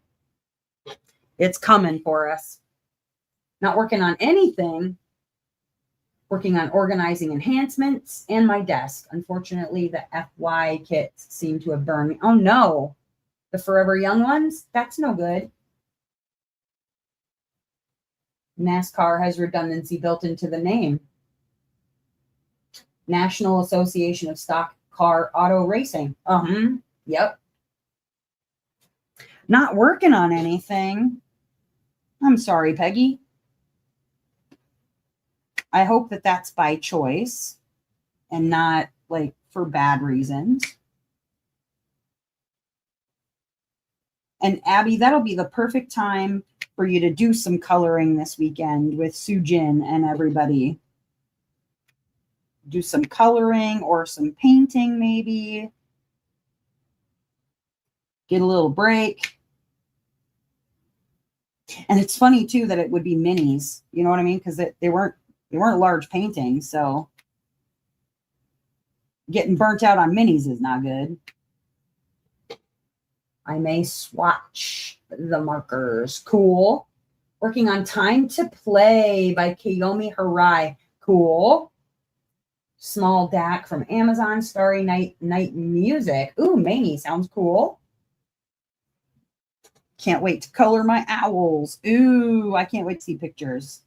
It's coming for us. Not working on anything, working on organizing enhancements and my desk. Unfortunately, the FY kits seem to have burned me. Oh no, the Forever Young ones? That's no good. NASCAR has redundancy built into the name. National Association of Stock Car Auto Racing. Yep. Not working on anything. I'm sorry, Peggy. I hope that that's by choice and not like for bad reasons. And Abby, that'll be the perfect time for you to do some coloring this weekend with Sujin and everybody. Do some coloring or some painting, maybe. Get a little break. And it's funny too that it would be minis. You know what I mean? Because they weren't large paintings, so getting burnt out on minis is not good. I may swatch the markers. Cool. Working on Time to Play by Kiyomi Harai. Cool. Small DAC from Amazon. Starry Night Music. Ooh, Mamie sounds cool. Can't wait to color my owls. Ooh, I can't wait to see pictures.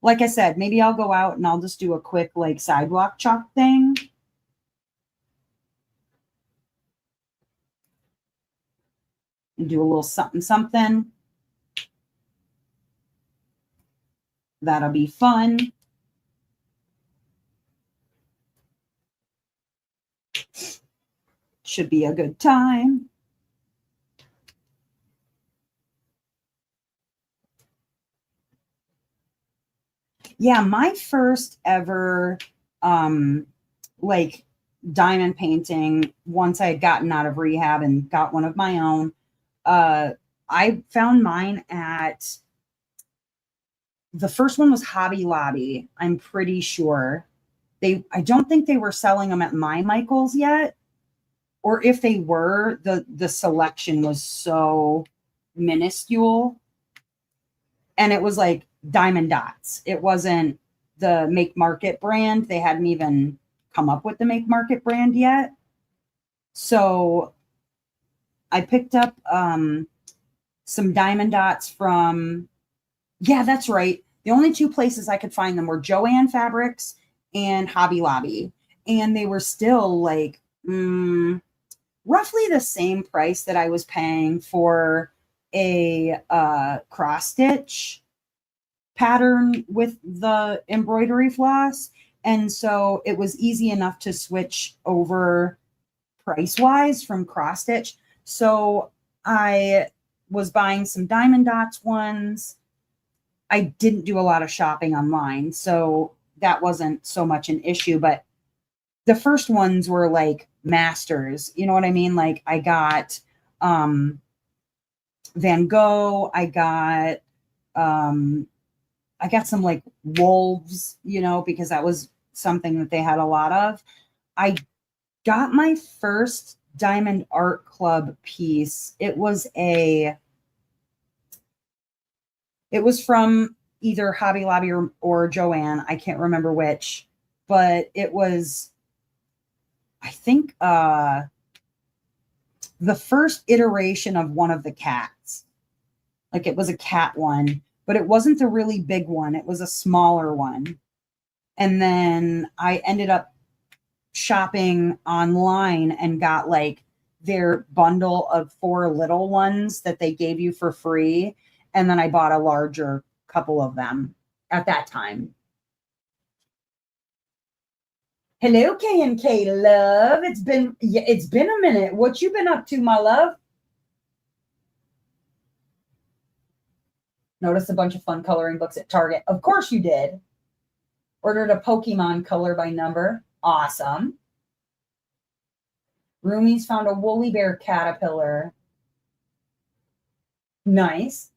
Like I said, maybe I'll go out and I'll just do a quick like sidewalk chalk thing. And do a little something. That'll be fun. Should be a good time. Yeah, my first ever like diamond painting, once I had gotten out of rehab and got one of my own, I found mine at, the first one was Hobby Lobby, I'm pretty sure. I don't think they were selling them at My Michael's yet, or if they were, the selection was so minuscule. And it was like Diamond Dots. It wasn't the Make Market brand. They hadn't even come up with the Make Market brand yet. So I picked up some Diamond Dots from, yeah, that's right. The only two places I could find them were Joann Fabrics and Hobby Lobby. And they were still like roughly the same price that I was paying for a cross stitch pattern with the embroidery floss. And so it was easy enough to switch over price wise from cross stitch. So I was buying some Diamond Dots ones. I didn't do a lot of shopping online, so that wasn't so much an issue. But the first ones were like masters. You know what I mean? Like I got Van Gogh. I got some like wolves, you know, because that was something that they had a lot of. I got my first Diamond Art Club piece. It was from either Hobby Lobby or Joann. I can't remember which, but it was, I think, the first iteration of one of the cats. Like it was a cat one, but it wasn't the really big one. It was a smaller one. And then I ended up shopping online and got like their bundle of 4 little ones that they gave you for free. And then I bought a larger couple of them at that time. Hello, K&K love. It's been a minute. What you been up to, my love? Noticed a bunch of fun coloring books at Target. Of course you did. Ordered a Pokemon color by number. Awesome. Roomies found a woolly bear caterpillar. Nice.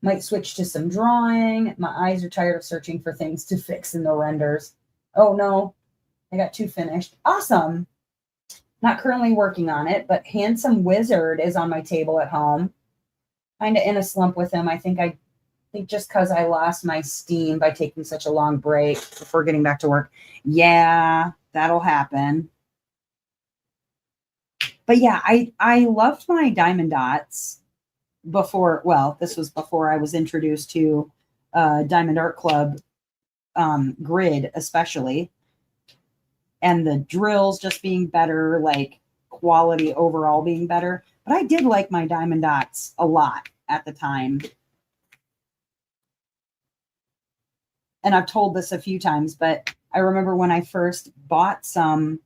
Might switch to some drawing. My eyes are tired of searching for things to fix in the renders. Oh no, I got 2 finished. Awesome. Not currently working on it, but Handsome Wizard is on my table at home. Kind of in a slump with him. I think just because I lost my steam by taking such a long break before getting back to work. Yeah, that'll happen. But yeah, I loved my Diamond Dots before. Well, this was before I was introduced to Diamond Art Club grid, especially. And the drills just being better, like quality overall being better. But I did like my Diamond Dots a lot at the time. And I've told this a few times, but I remember when I first bought some,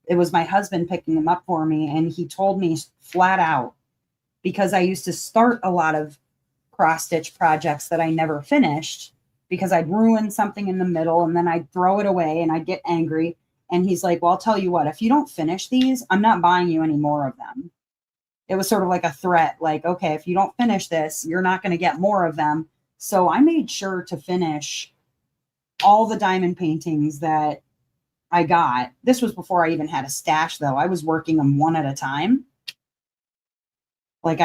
it was my husband picking them up for me. And he told me flat out, because I used to start a lot of cross stitch projects that I never finished because I'd ruin something in the middle and then I'd throw it away and I'd get angry. And he's like, well, I'll tell you what, if you don't finish these, I'm not buying you any more of them. It was sort of like a threat, like, okay, if you don't finish this, you're not going to get more of them. So I made sure to finish all the diamond paintings that I got. This was before I even had a stash, though. I was working them one at a time. Like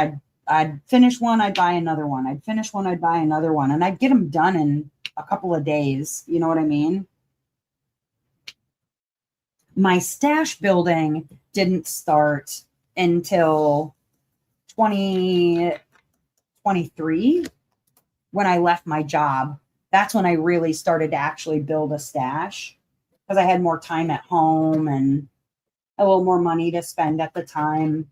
I'd finish one, I'd buy another one. I'd finish one, I'd buy another one. And I'd get them done in a couple of days. You know what I mean? My stash building didn't start until 2023 when I left my job. That's when I really started to actually build a stash because I had more time at home and a little more money to spend at the time.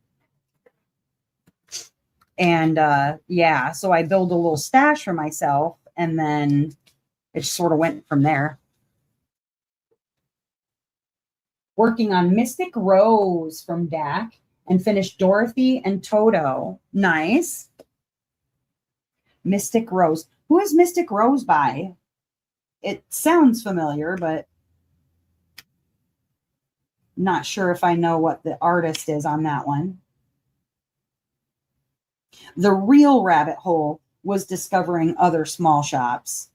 And yeah, so I built a little stash for myself and then it sort of went from there. Working on Mystic Rose from DAC and finished Dorothy and Toto. Nice. Mystic Rose. Who is Mystic Rose by? It sounds familiar, but not sure if I know what the artist is on that one. The real rabbit hole was discovering other small shops.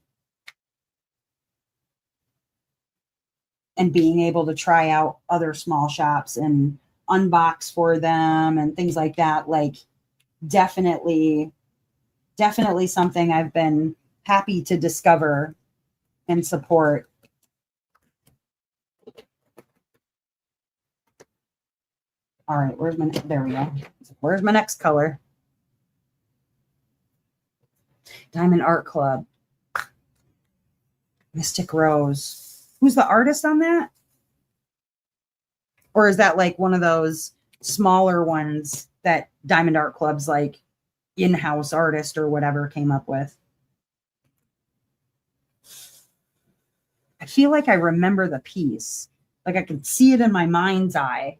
and being able to try out other small shops and unbox for them and things like that. Like definitely something I've been happy to discover and support. All right, there we go. Where's my next color? Diamond Art Club. Mystic Rose. Who's the artist on that? Or is that like one of those smaller ones that Diamond Art Club's like in-house artist or whatever came up with? I feel like I remember the piece. Like I can see it in my mind's eye.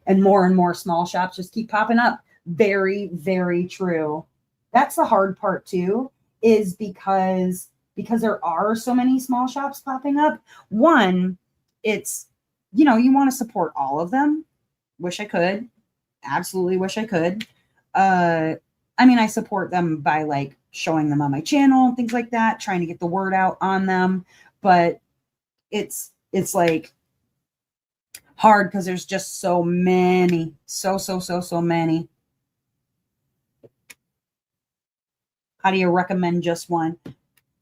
And more small shops just keep popping up. Very, very true. That's the hard part too, is because there are so many small shops popping up. One, it's, you know, you want to support all of them. Wish I could. Absolutely wish I could. I mean, I support them by like showing them on my channel and things like that, trying to get the word out on them. But it's like hard because there's just so many, so many. How do you recommend just one?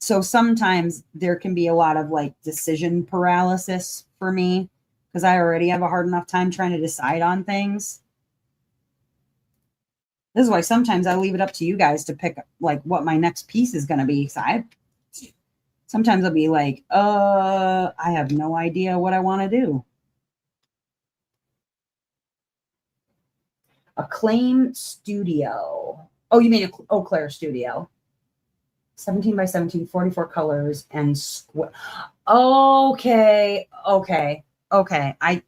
So sometimes there can be a lot of like decision paralysis for me because I already have a hard enough time trying to decide on things. This is why sometimes I leave it up to you guys to pick like what my next piece is going to be. So sometimes I'll be like, I have no idea what I want to do. Acclaim Studio. Oh, you mean Eau Claire Studio. 17 by 17, 44 colors and square. Okay. I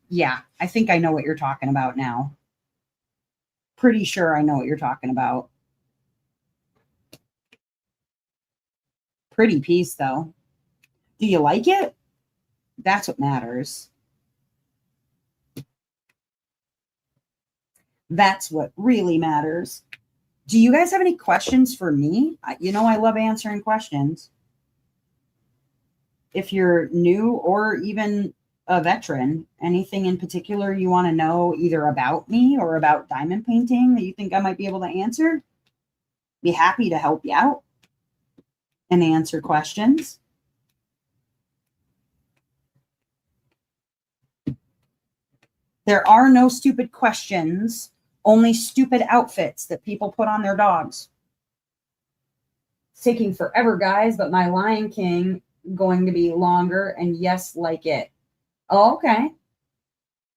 think I know what you're talking about now. Pretty sure I know what you're talking about. Pretty piece though. Do you like it? That's what matters. That's what really matters. Do you guys have any questions for me? You know, I love answering questions. If you're new or even a veteran, anything in particular you want to know either about me or about diamond painting that you think I might be able to answer, be happy to help you out and answer questions. There are no stupid questions, only stupid outfits that people put on their dogs. It's taking forever, guys, but my Lion King going to be longer, and yes, like it. Oh, okay.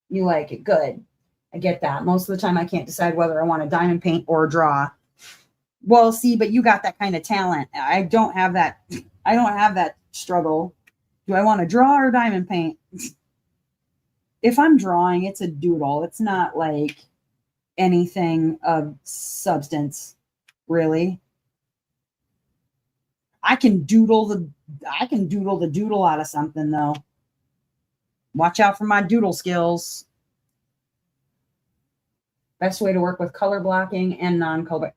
You like it. Good. I get that. Most of the time I can't decide whether I want to diamond paint or draw. Well, see, but you got that kind of talent. I don't have that. I don't have that struggle. Do I want to draw or diamond paint? If I'm drawing, it's a doodle. It's not like anything of substance, really. I can doodle the doodle out of something though. Watch out for my doodle skills. Best way to work with color blocking and non-color.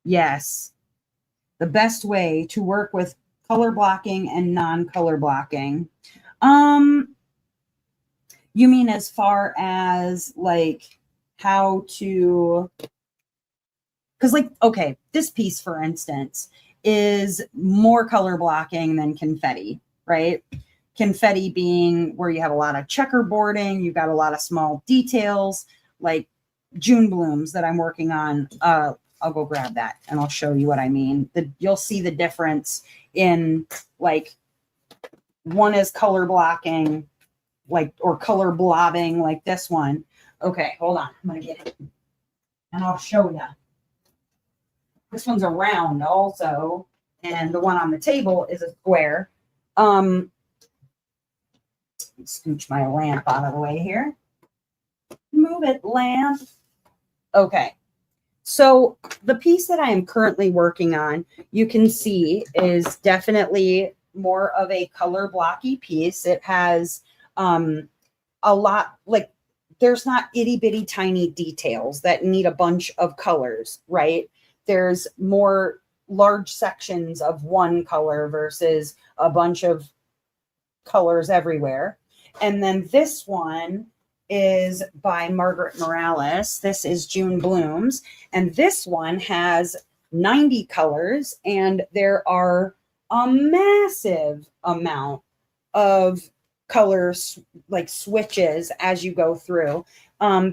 Yes. The best way to work with color blocking and non-color blocking. You mean as far as like how to, because like, okay, this piece, for instance, is more color blocking than confetti, right? Confetti being where you have a lot of checkerboarding, you've got a lot of small details, like June blooms that I'm working on. I'll go grab that and I'll show you what I mean. You'll see the difference in like one is color blocking, like, or color blobbing like this one. Okay, hold on. I'm going to get it and I'll show you. This one's a round also, and the one on the table is a square. Scooch my lamp out of the way here. Move it, lamp. Okay. So the piece that I am currently working on, you can see, is definitely more of a color blocky piece. It has a lot, like, there's not itty bitty tiny details that need a bunch of colors, right? There's more large sections of one color versus a bunch of colors everywhere. And then this one is by Margaret Morales. This is June Blooms. And this one has 90 colors, and there are a massive amount of colors, like switches as you go through.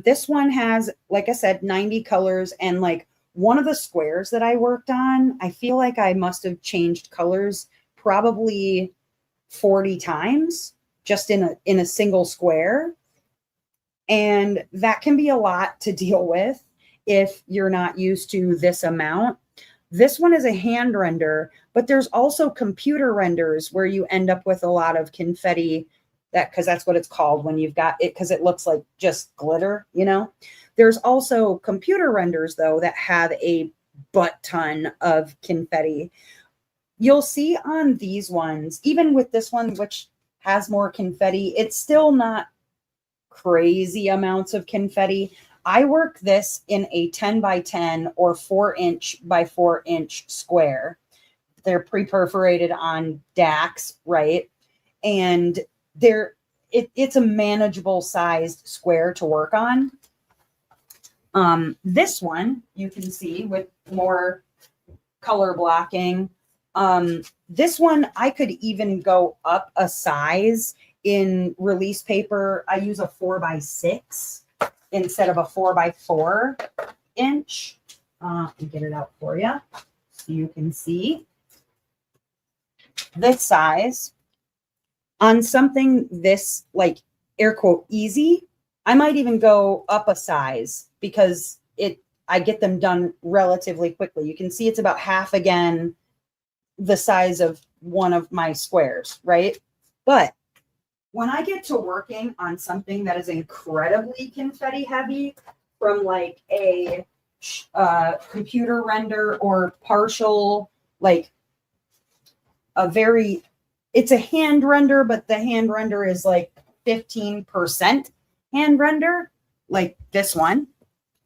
This one has, like I said, 90 colors, and like one of the squares that I worked on, I feel like I must have changed colors probably 40 times just in a single square. And that can be a lot to deal with if you're not used to this amount. This one is a hand render, but there's also computer renders where you end up with a lot of confetti, that because that's what it's called when you've got it, because it looks like just glitter, you know. There's also computer renders though that have a butt ton of confetti. You'll see on these ones, even with this one, which has more confetti, it's still not crazy amounts of confetti. I work this in a 10 by 10 or 4-inch by 4-inch square. They're pre-perforated on DAX, right? And it's a manageable sized square to work on. This one you can see with more color blocking. This one I could even go up a size in release paper. I use a 4 by 6 instead of a 4 by 4 inch. Let me get it out for you so you can see this size. On something this, like, air quote easy, I might even go up a size because I get them done relatively quickly. You can see it's about half again the size of one of my squares, right? But when I get to working on something that is incredibly confetti heavy, from like a computer render or partial, like it's a hand render, but the hand render is like 15% hand render, like this one,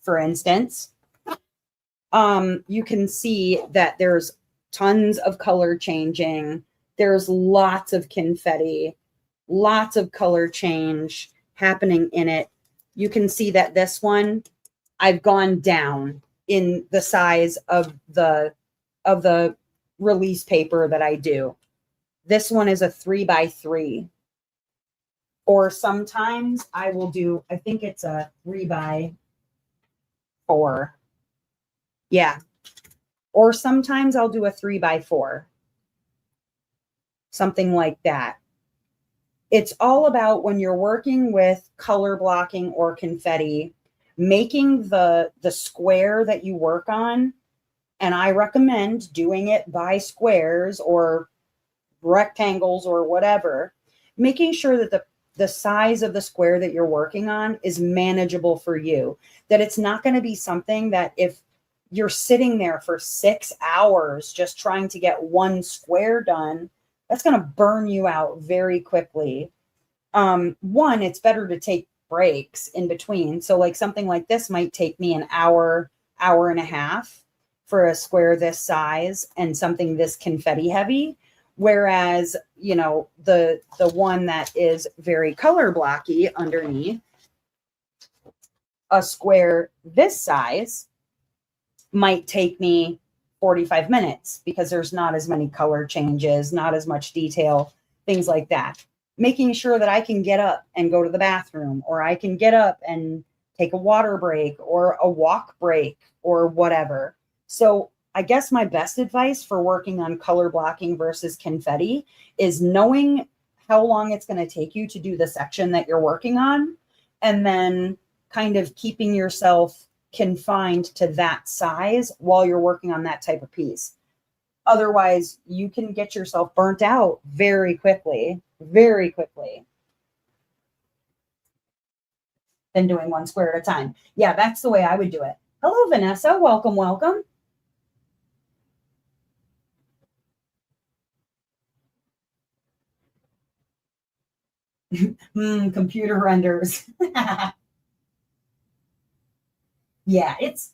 for instance. You can see that there's tons of color changing. There's lots of confetti, lots of color change happening in it. You can see that this one, I've gone down in the size of the release paper that I do. This one is a 3 by 3. Or sometimes I will do, I think it's a 3 by 4. Yeah. Or sometimes I'll do a 3 by 4. Something like that. It's all about when you're working with color blocking or confetti, making the square that you work on, and I recommend doing it by squares or rectangles or whatever, making sure that the size of the square that you're working on is manageable for you, that it's not going to be something that if you're sitting there for 6 hours just trying to get one square done, that's going to burn you out very quickly. One, it's better to take breaks in between. So like something like this might take me an hour, hour and a half for a square this size and something this confetti heavy. Whereas, you know, the one that is very color blocky underneath, a square this size might take me 45 minutes because there's not as many color changes, not as much detail, things like that. Making sure that I can get up and go to the bathroom, or I can get up and take a water break or a walk break or whatever. So I guess my best advice for working on color blocking versus confetti is knowing how long it's going to take you to do the section that you're working on, and then kind of keeping yourself confined to that size while you're working on that type of piece. Otherwise, you can get yourself burnt out very quickly than doing one square at a time. Yeah, that's the way I would do it. Hello, Vanessa. Welcome, welcome. Computer renders. Yeah, it's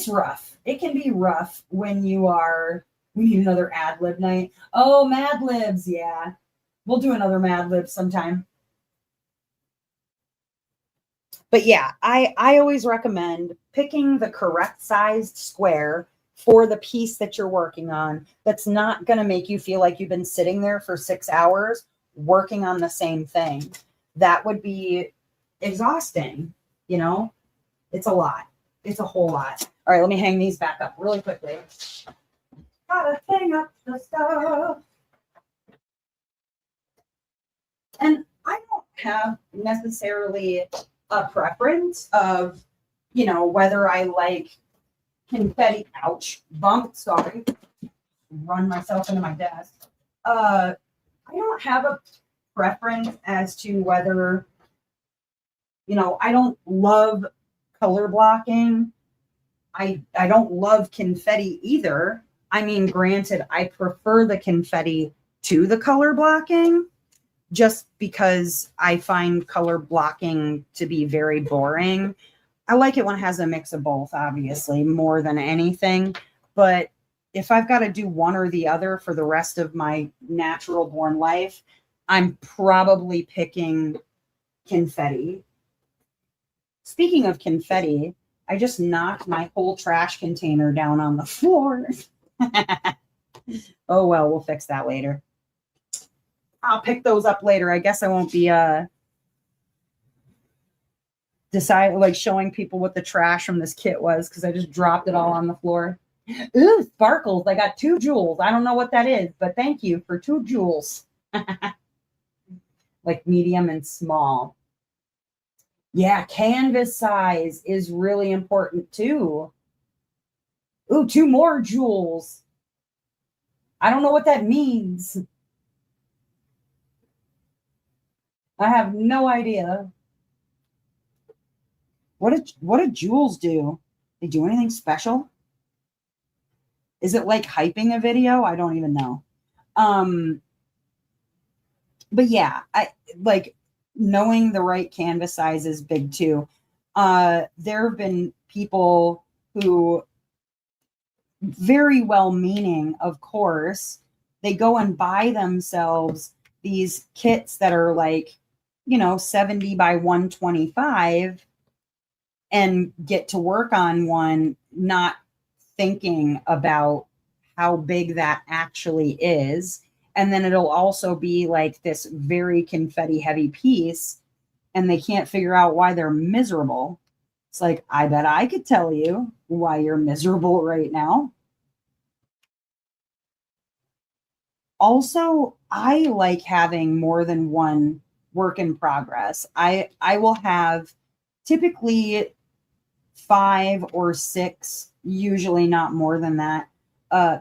rough. It can be rough when we need another ad lib night. Oh, Mad Libs, yeah. We'll do another Mad Lib sometime. But yeah, I always recommend picking the correct sized square for the piece that you're working on. That's not going to make you feel like you've been sitting there for 6 hours working on the same thing. That would be exhausting, you know? It's a lot. It's a whole lot. All right, let me hang these back up really quickly. Gotta hang up the stuff. And I don't have necessarily a preference of, you know, whether I like confetti. Ouch, bump, sorry. Run myself into my desk. I don't have a preference as to whether, you know, I don't love color blocking. I don't love confetti either. I mean, granted, I prefer the confetti to the color blocking just because I find color blocking to be very boring. I like it when it has a mix of both, obviously, more than anything. But if I've got to do one or the other for the rest of my natural born life, I'm probably picking confetti. Speaking of confetti, I just knocked my whole trash container down on the floor. Oh, well, we'll fix that later. I'll pick those up later. I guess I won't be showing people what the trash from this kit was because I just dropped it all on the floor. Ooh, sparkles. I got 2 jewels. I don't know what that is, but thank you for 2 jewels. Like medium and small. Yeah, canvas size is really important too. Ooh, 2 more jewels. I don't know what that means. I have no idea. What do jewels do? They do anything special? Is it like hyping a video? I don't even know. But yeah, I like knowing the right canvas size is big too. There have been people who, very well meaning, of course, they go and buy themselves these kits that are like, you know, 70 by 125 and get to work on one, not thinking about how big that actually is. And then it'll also be like this very confetti heavy piece, and they can't figure out why they're miserable. It's like, I bet I could tell you why you're miserable right now. Also, I like having more than one work in progress. I will have typically 5 or 6, usually not more than that,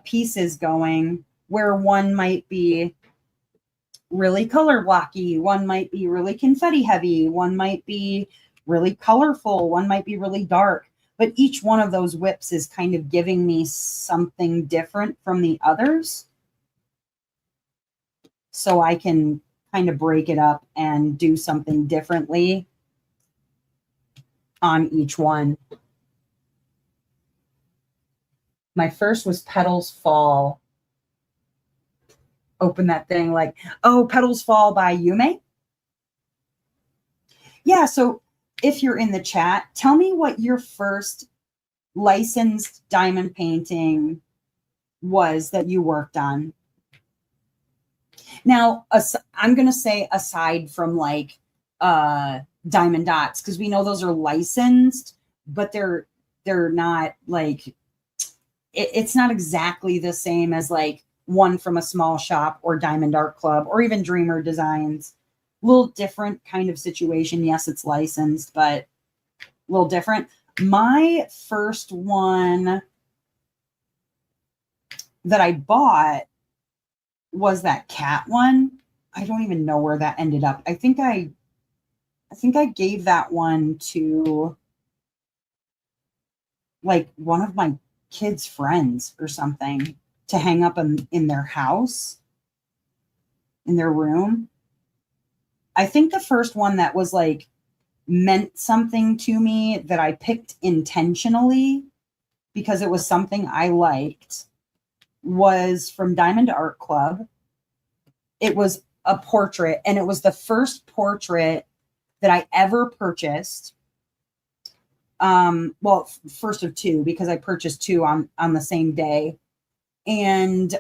pieces going, where one might be really color blocky, one might be really confetti heavy, one might be really colorful, one might be really dark. But each one of those whips is kind of giving me something different from the others. So I can kind of break it up and do something differently on each one. My first was Petals Fall. Open that thing like, oh, Petals Fall by Yume. Yeah, so if you're in the chat, tell me what your first licensed diamond painting was that you worked on. Now, I'm going to say aside from like diamond dots, because we know those are licensed, but they're not like, it's not exactly the same as like one from a small shop or Diamond Art Club or even Dreamer Designs. A little different kind of situation. Yes, it's licensed, but a little different. My first one that I bought was that cat one. I don't even know where that ended up. I think I gave that one to like one of my kids' friends or something to hang up in their house, in their room. I think the first one that was like meant something to me that I picked intentionally because it was something I liked was from Diamond Art Club. It was a portrait, and it was the first portrait that I ever purchased. Well, first of two, because I purchased two on the same day. And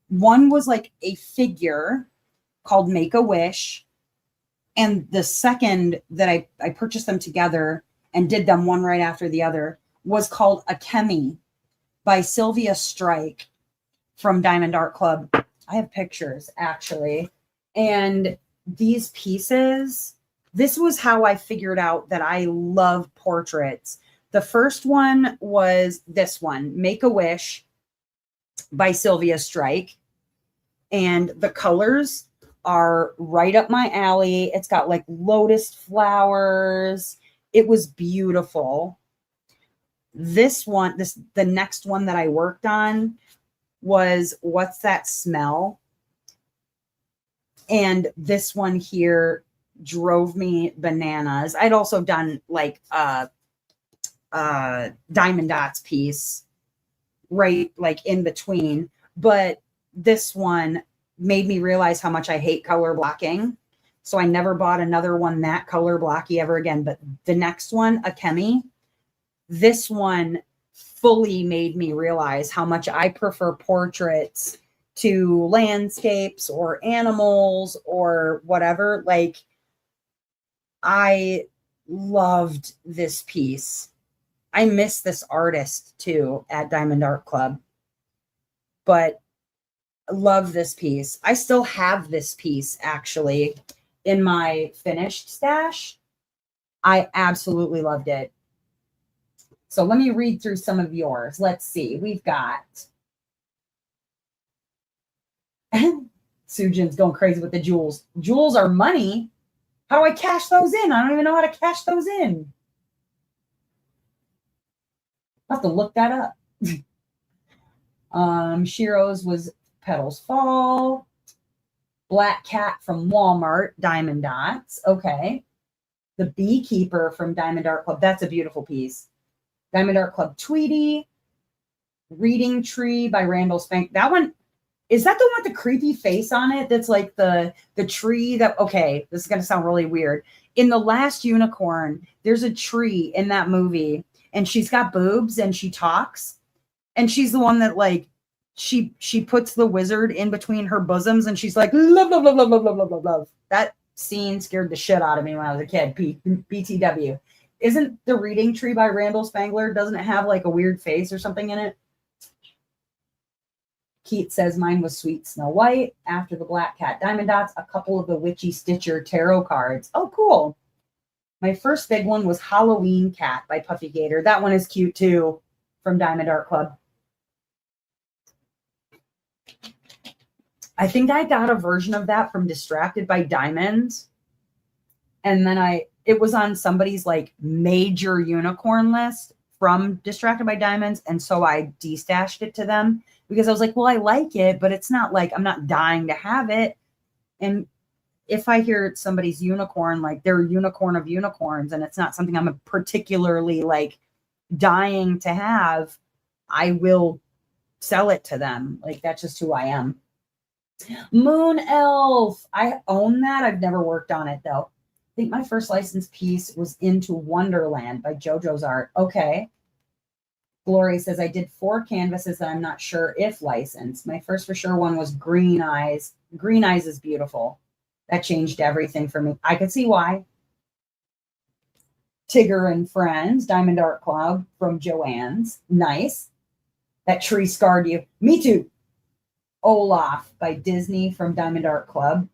one was like a figure called Make-A-Wish. And the second that I purchased them together and did them one right after the other was called Akemi by Sylvia Strike from Diamond Art Club. I have pictures, actually. And these pieces, this was how I figured out that I love portraits. The first one was this one, Make-A-Wish by Sylvia Strike. And the colors are right up my alley. It's got like lotus flowers. It was beautiful. This one, the next one that I worked on was What's That Smell? And this one here drove me bananas. I'd also done like Diamond Dots piece right like in between, but this one made me realize how much I hate color blocking. So I never bought another one that color blocky ever again. But the next one, Akemi, this one fully made me realize how much I prefer portraits to landscapes or animals or whatever. Like, I loved this piece. I miss this artist too at Diamond Art Club, but love this piece. I still have this piece actually in my finished stash. I absolutely loved it. So let me read through some of yours. Let's see. We've got Sujin's going crazy with the jewels. Jewels are money. How do I cash those in? I don't even know how to cash those in. I'll have to look that up. Shiro's was Petals Fall. Black Cat from Walmart, Diamond Dots. Okay. The Beekeeper from Diamond Art Club. That's a beautiful piece. Diamond Art Club Tweety. Reading Tree by Randall Spank. That one, is that the one with the creepy face on it? That's like the tree that, okay, this is going to sound really weird. In The Last Unicorn, there's a tree in that movie, and she's got boobs and she talks. And she's the one that like, she puts the wizard in between her bosoms and she's like, love, love, love, love, love, love, love, love, love. That scene scared the shit out of me when I was a kid. BTW. Isn't The Reading Tree by Randall Spangler, doesn't it have like a weird face or something in it? Keith says mine was Sweet Snow White. After the Black Cat Diamond Dots, a couple of the Witchy Stitcher tarot cards. Oh, cool. My first big one was Halloween Cat by Puffy Gator. That one is cute too, from Diamond Art Club. I think I got a version of that from Distracted by Diamonds. And then it was on somebody's like major unicorn list from Distracted by Diamonds. And so I destashed it to them because I was like, well, I like it, but it's not like I'm not dying to have it. And if I hear somebody's unicorn, like they're a unicorn of unicorns, and it's not something I'm particularly like dying to have, I will sell it to them. Like, that's just who I am. Moon Elf. I own that. I've never worked on it though. I think my first licensed piece was Into Wonderland by JoJo's Art. Okay. Glory says I did 4 canvases that I'm not sure if licensed. My first for sure one was Green Eyes. Green Eyes is beautiful. That changed everything for me. I could see why. Tigger and Friends, Diamond Art Club from Joann's. Nice. That tree scarred you. Me too. Olaf by Disney from Diamond Art Club.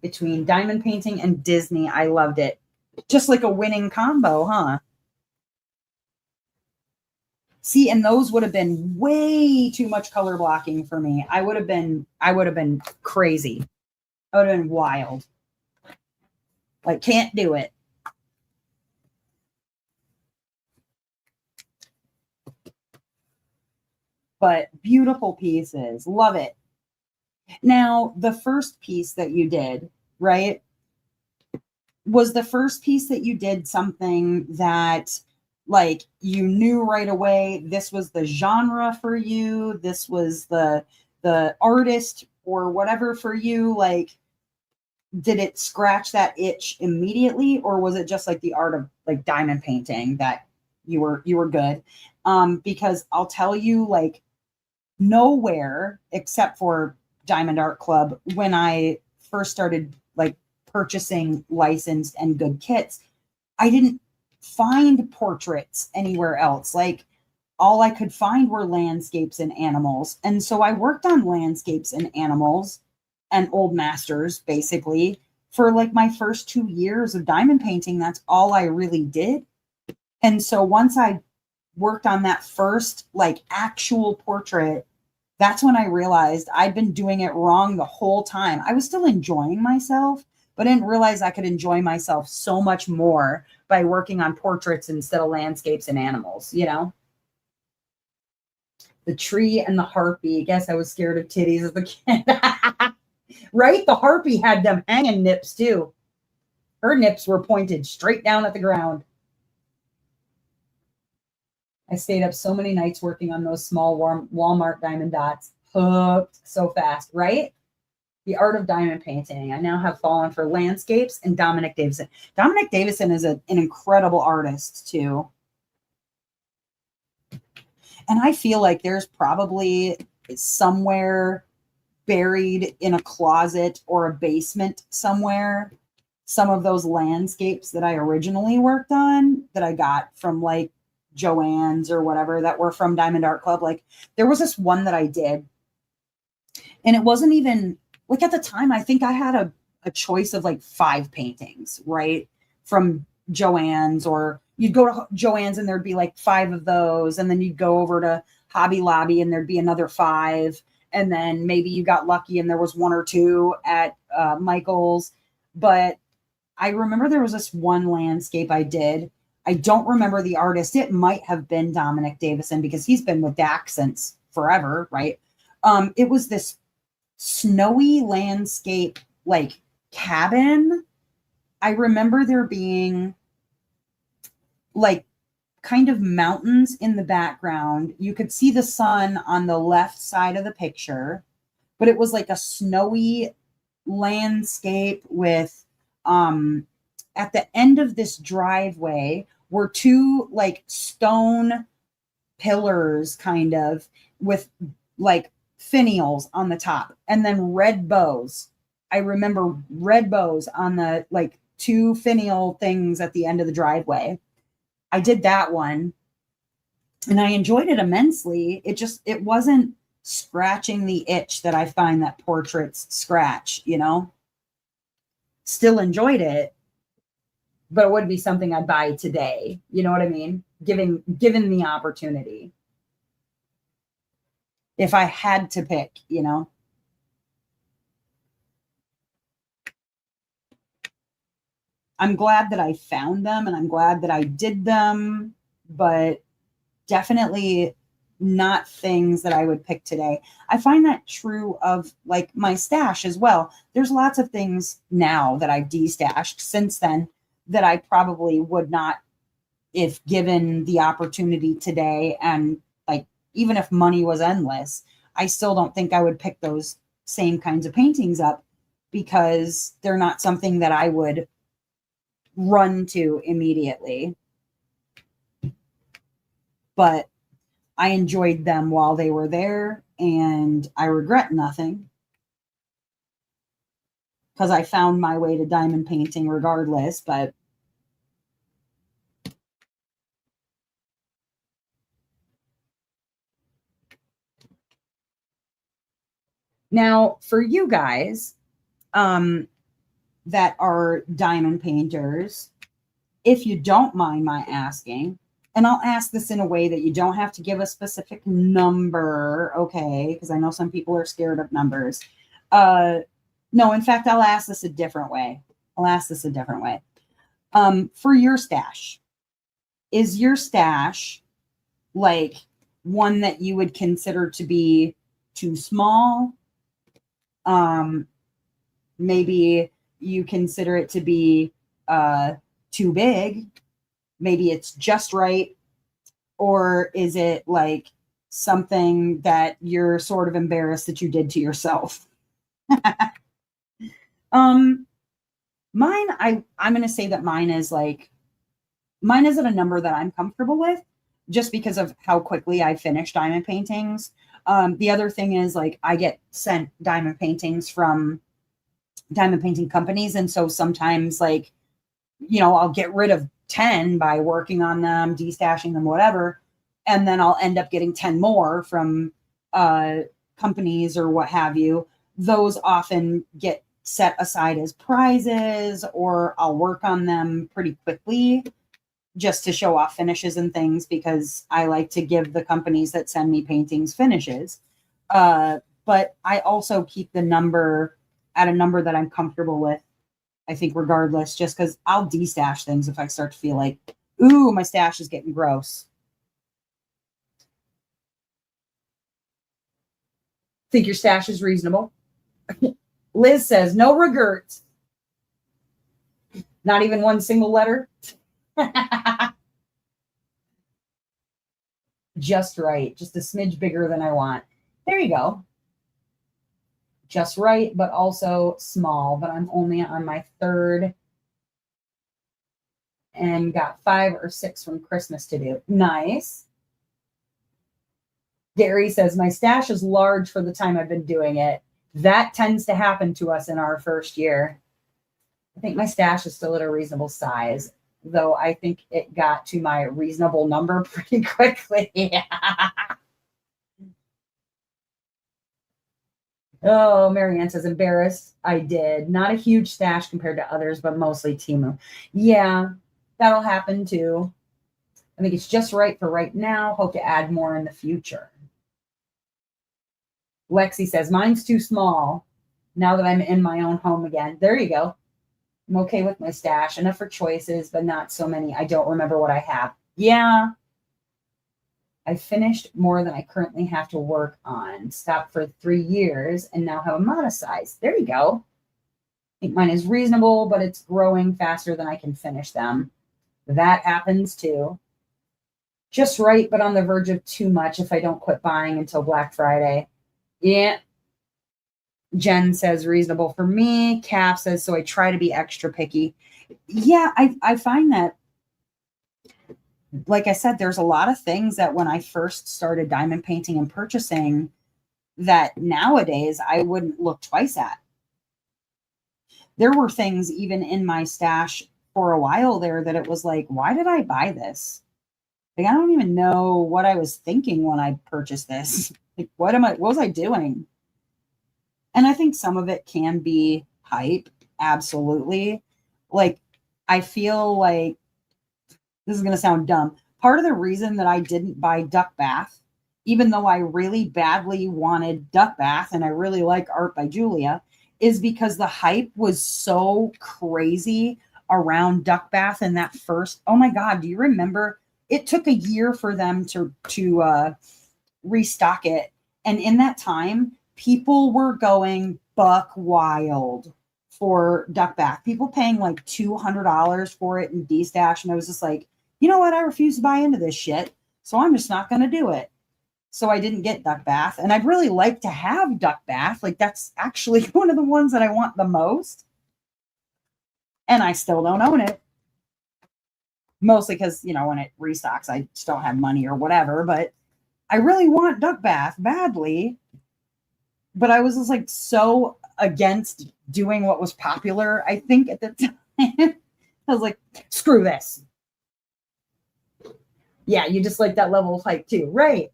Between diamond painting and Disney, I loved it. Just like a winning combo, huh? See, and those would have been way too much color blocking for me. I would have been crazy. I would have been wild. Like, can't do it. But beautiful pieces. Love it. Now, the first piece that you did, right? Was the first piece that you did something that like you knew right away this was the genre for you? This was the artist or whatever for you, like, did it scratch that itch immediately, or was it just like the art of like diamond painting that you were good? Because I'll tell you, like, nowhere except for Diamond Art Club, when I first started like purchasing licensed and good kits, I didn't find portraits anywhere else. Like, all I could find were landscapes and animals. And so I worked on landscapes and animals and old masters basically for like my first 2 years of diamond painting. That's all I really did. And so once I worked on that first like actual portrait, that's when I realized I'd been doing it wrong the whole time. I was still enjoying myself, but I didn't realize I could enjoy myself so much more by working on portraits instead of landscapes and animals, you know? The tree and the harpy. Guess I was scared of titties as a kid. Right? The harpy had them hanging nips too. Her nips were pointed straight down at the ground. I stayed up so many nights working on those small Walmart diamond dots. Hooked so fast, right? The art of diamond painting. I now have fallen for landscapes and Dominic Davison. Dominic Davison is an incredible artist too. And I feel like there's probably somewhere buried in a closet or a basement somewhere some of those landscapes that I originally worked on that I got from like Joann's or whatever that were from Diamond Art Club. Like, there was this one that I did, and it wasn't even like, at the time, I think I had a choice of like 5 paintings, right? From Joann's, or you'd go to Joann's and there'd be like 5 of those. And then you'd go over to Hobby Lobby and there'd be another 5. And then maybe you got lucky and there was 1 or 2 at Michael's. But I remember there was this one landscape I did. I don't remember the artist. It might have been Dominic Davison because he's been with Dak since forever, right? It was this snowy landscape, like, cabin. I remember there being like kind of mountains in the background. You could see the sun on the left side of the picture, but it was like a snowy landscape with at the end of this driveway were 2 like stone pillars, kind of, with like finials on the top, and then red bows. I remember red bows on the like 2 finial things at the end of the driveway. I did that one and I enjoyed it immensely. It wasn't scratching the itch that I find that portraits scratch, you know? Still enjoyed it, but it wouldn't be something I'd buy today. You know what I mean? Given the opportunity. If I had to pick, you know? I'm glad that I found them and I'm glad that I did them, but definitely not things that I would pick today. I find that true of like my stash as well. There's lots of things now that I've destashed since then that I probably would not, if given the opportunity today. And like, even if money was endless, I still don't think I would pick those same kinds of paintings up because they're not something that I would run to immediately. But I enjoyed them while they were there, and I regret nothing because I found my way to diamond painting regardless. But now for you guys that are diamond painters, if you don't mind my asking, and I'll ask this in a way that you don't have to give a specific number, okay? Because I know some people are scared of numbers. No, in fact, I'll ask this a different way. For your stash, is your stash like one that you would consider to be too small? Maybe you consider it to be too big? Maybe it's just right, or is it like something that you're sort of embarrassed that you did to yourself? um, mine, I'm gonna say that mine is at a number that I'm comfortable with, just because of how quickly I finish diamond paintings. The other thing is like I get sent diamond paintings from diamond painting companies, and so sometimes like I'll get rid of 10 by working on them, destashing them, whatever, and then I'll end up getting 10 more from uh, companies or what have you. Those often get set aside as prizes, or I'll work on them pretty quickly just to show off finishes and things because I like to give the companies that send me paintings finishes. But I also keep the number at a number that I'm comfortable with. I think regardless, just because I'll destash things if I start to feel like, ooh, my stash is getting gross. Think your stash is reasonable? Liz says, no regrets. Not even one single letter. Just right. Just a smidge bigger than I want. There you go. Just right, but also small. But I'm only on my third and got 5 or 6 from Christmas to do. Nice. Gary says, my stash is large for the time I've been doing it. That tends to happen to us in our first year. I think my stash is still at a reasonable size, though I think it got to my reasonable number pretty quickly. Oh, Marianne says, embarrassed. I did. Not a huge stash compared to others, but mostly Temu. Yeah, that'll happen too. I think it's just right for right now. Hope to add more in the future. Lexi says, mine's too small now that I'm in my own home again. There you go. I'm okay with my stash. Enough for choices, but not so many. I don't remember what I have. Yeah. I finished more than I currently have to work on. Stopped for 3 years and now have a modest size. There you go. I think mine is reasonable, but it's growing faster than I can finish them. That happens too. Just right, but on the verge of too much if I don't quit buying until Black Friday. Yeah. Jen says reasonable for me. Cap says, so I try to be extra picky. Yeah, I find that, like I said, there's a lot of things that when I first started diamond painting and purchasing that nowadays I wouldn't look twice at. There were things even in my stash for a while there that it was like, why did I buy this? Like, I don't even know what I was thinking when I purchased this. Like, what was I doing? And I think some of it can be hype. Absolutely. Like, I feel like this is going to sound dumb. Part of the reason that I didn't buy Duck Bath, even though I really badly wanted Duck Bath and I really like Art by Julia, is because the hype was so crazy around Duck Bath and that first. Oh my God, do you remember? It took a year for them to restock it. And in that time, people were going buck wild for Duck Bath. People paying like $200 for it in D-Stash. And I was just like, you know what? I refuse to buy into this shit. So I'm just not going to do it. So I didn't get Duck Bath. And I'd really like to have Duck Bath. Like, that's actually one of the ones that I want the most. And I still don't own it. Mostly because, when it restocks, I just don't have money or whatever. But I really want Duck Bath badly. But I was just like so against doing what was popular, I think, at the time. I was like, screw this. Yeah, you just like that level of hype too. Right.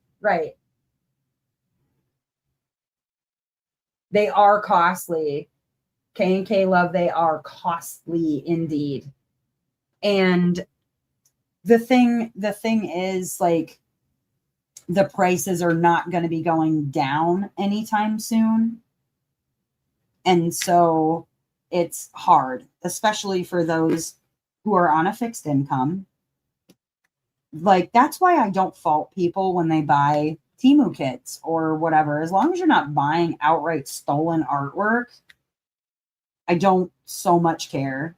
They are costly. K&K Love, they are costly indeed. And the thing is, like, the prices are not going to be going down anytime soon. And so it's hard, especially for those who are on a fixed income. Like, that's why I don't fault people when they buy Temu kits or whatever. As long as you're not buying outright stolen artwork, I don't so much care.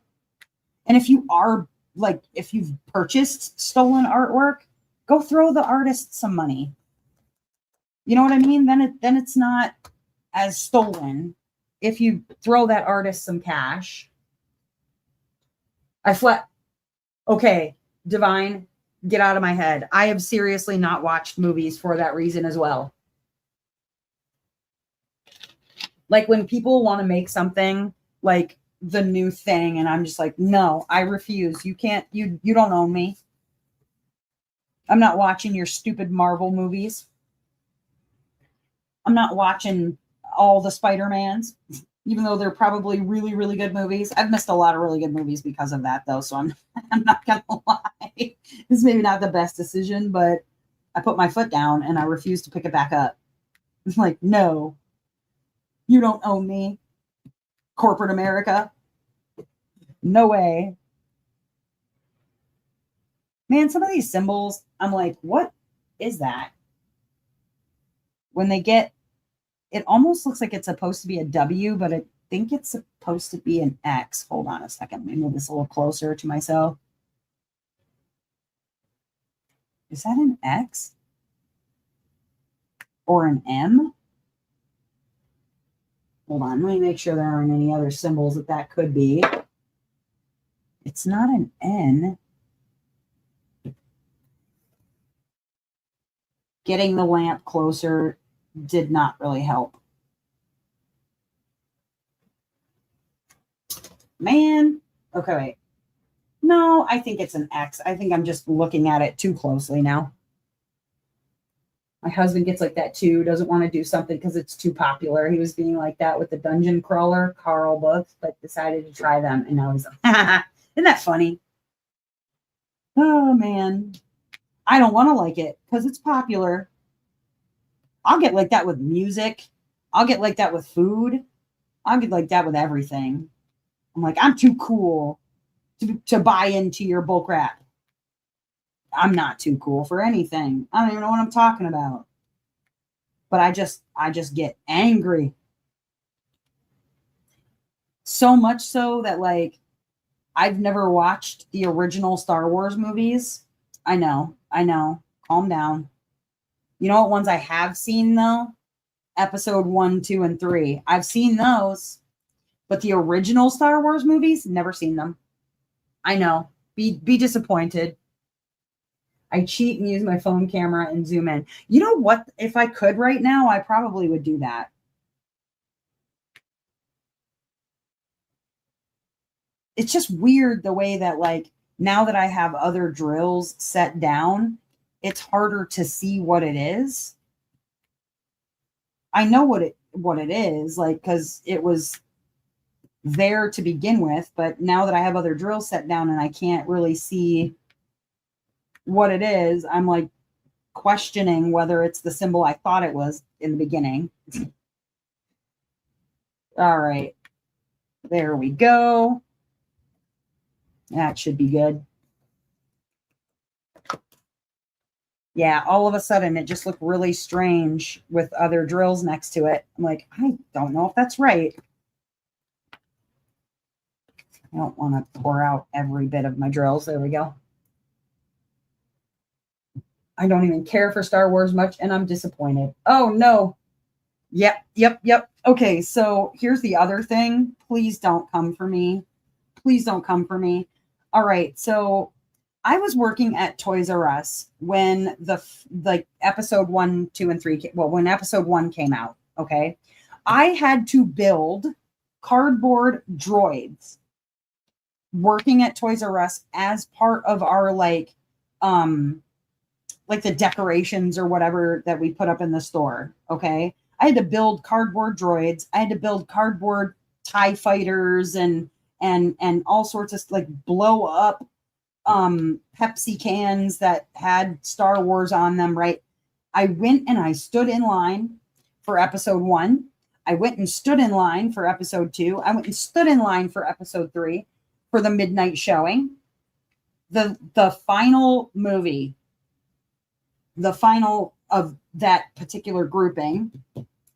And if you are, like, if you've purchased stolen artwork, go throw the artist some money. You know what I mean? Then it's not as stolen if you throw that artist some cash, okay, Divine, get out of my head. I have seriously not watched movies for that reason as well. Like when people want to make something like the new thing, and I'm just like, no, I refuse. You can't, you don't own me. I'm not watching your stupid Marvel movies. I'm not watching all the Spider-Mans, even though they're probably really, really good movies. I've missed a lot of really good movies because of that, though. So I'm not gonna lie. This is maybe not the best decision, but I put my foot down and I refuse to pick it back up. It's like, no, you don't own me, corporate America. No way. Man, some of these symbols, I'm like, what is that? When they get, it almost looks like it's supposed to be a W, but I think it's supposed to be an X. Hold on a second. Let me move this a little closer to myself. Is that an X? Or an M? Hold on. Let me make sure there aren't any other symbols that could be. It's not an N. Getting the lamp closer did not really help. Man. Okay, wait. No, I think it's an X. I think I'm just looking at it too closely now. My husband gets like that too, doesn't want to do something because it's too popular. He was being like that with the Dungeon Crawler, Carl books, but decided to try them. And now he's like, isn't that funny? Oh, man. I don't want to like it because it's popular. I'll get like that with music. I'll get like that with food. I'll get like that with everything. I'm like, I'm too cool to buy into your bullcrap. I'm not too cool for anything. I don't even know what I'm talking about. But I just get angry. So much so that like I've never watched the original Star Wars movies. I know. Calm down. You know what ones I have seen though? Episode 1, 2, and 3. I've seen those. But the original Star Wars movies, never seen them. I know. Be disappointed. I cheat and use my phone camera and zoom in. You know what? If I could right now, I probably would do that. It's just weird the way that like now that I have other drills set down, it's harder to see what it is. I know what it is, like, because it was there to begin with, but now that I have other drills set down and I can't really see what it is, I'm like questioning whether it's the symbol I thought it was in the beginning. All right, there we go. That should be good. Yeah, all of a sudden it just looked really strange with other drills next to it. I'm like, I don't know if that's right. I don't want to pour out every bit of my drills. There we go. I don't even care for Star Wars much, and I'm disappointed. Oh, no. Yep. Okay, so here's the other thing. Please don't come for me. Please don't come for me. All right, so I was working at Toys R Us when the episode 1, 2, and 3, when episode 1 came out, okay? I had to build cardboard droids working at Toys R Us as part of our like the decorations or whatever that we put up in the store, okay? I had to build cardboard droids. I had to build cardboard TIE fighters and all sorts of like blow up Pepsi cans that had Star Wars on them, right? I went and I stood in line for episode 1. I went and stood in line for episode 2. I went and stood in line for episode 3 for the midnight showing. The final movie, the final of that particular grouping,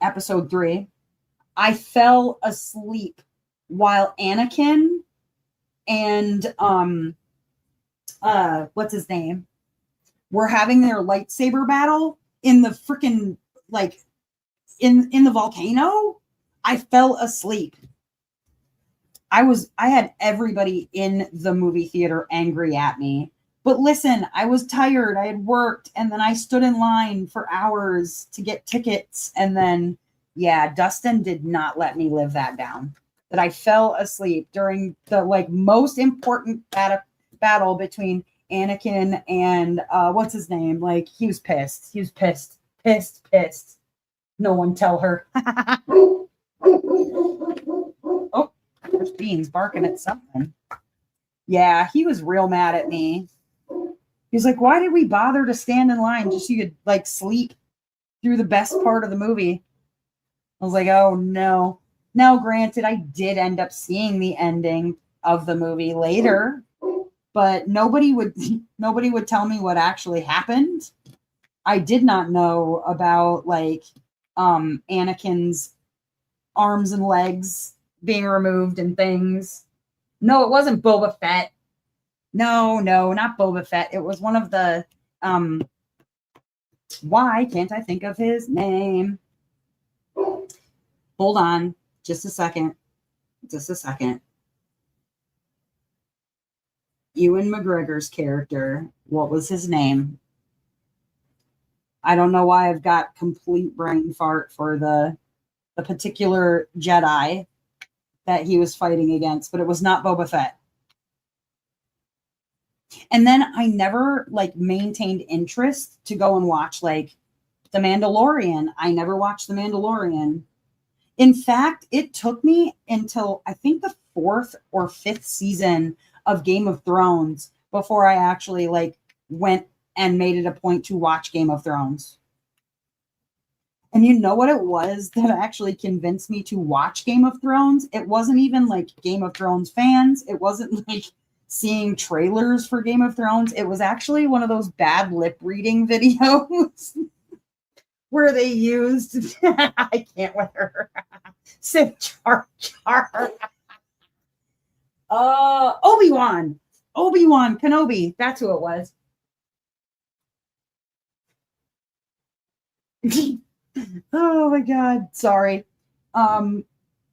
episode 3, I fell asleep while Anakin and what's his name were having their lightsaber battle in the freaking like in the volcano. I fell asleep. I had everybody in the movie theater angry at me. But listen, I was tired. I had worked and then I stood in line for hours to get tickets. And then, yeah, Dustin did not let me live that down. That I fell asleep during the like most important battle between Anakin and what's his name? Like he was pissed. He was pissed. Pissed. No one tell her. Oh, there's Beans barking at something. Yeah, he was real mad at me. He's like, why did we bother to stand in line just so you could like sleep through the best part of the movie? I was like, oh no. Now, granted, I did end up seeing the ending of the movie later, but nobody would tell me what actually happened. I did not know about like Anakin's arms and legs being removed and things. No, it wasn't Boba Fett. No, not Boba Fett. It was one of the why can't I think of his name? Hold on, just a second. Ewan McGregor's character. What was his name? I don't know why I've got complete brain fart for the particular Jedi that he was fighting against, but it was not Boba Fett. And then I never like maintained interest to go and watch like The Mandalorian. I never watched The Mandalorian. In fact, it took me until I think the 4th or 5th season of Game of Thrones before I actually like went and made it a point to watch Game of Thrones. And you know what it was that actually convinced me to watch Game of Thrones? It wasn't even like Game of Thrones fans. It wasn't like seeing trailers for Game of Thrones. It was actually one of those bad lip reading videos where they used, I can't with her, Sith Jar Jar. Obi-Wan Kenobi. That's who it was. Oh my God. Sorry.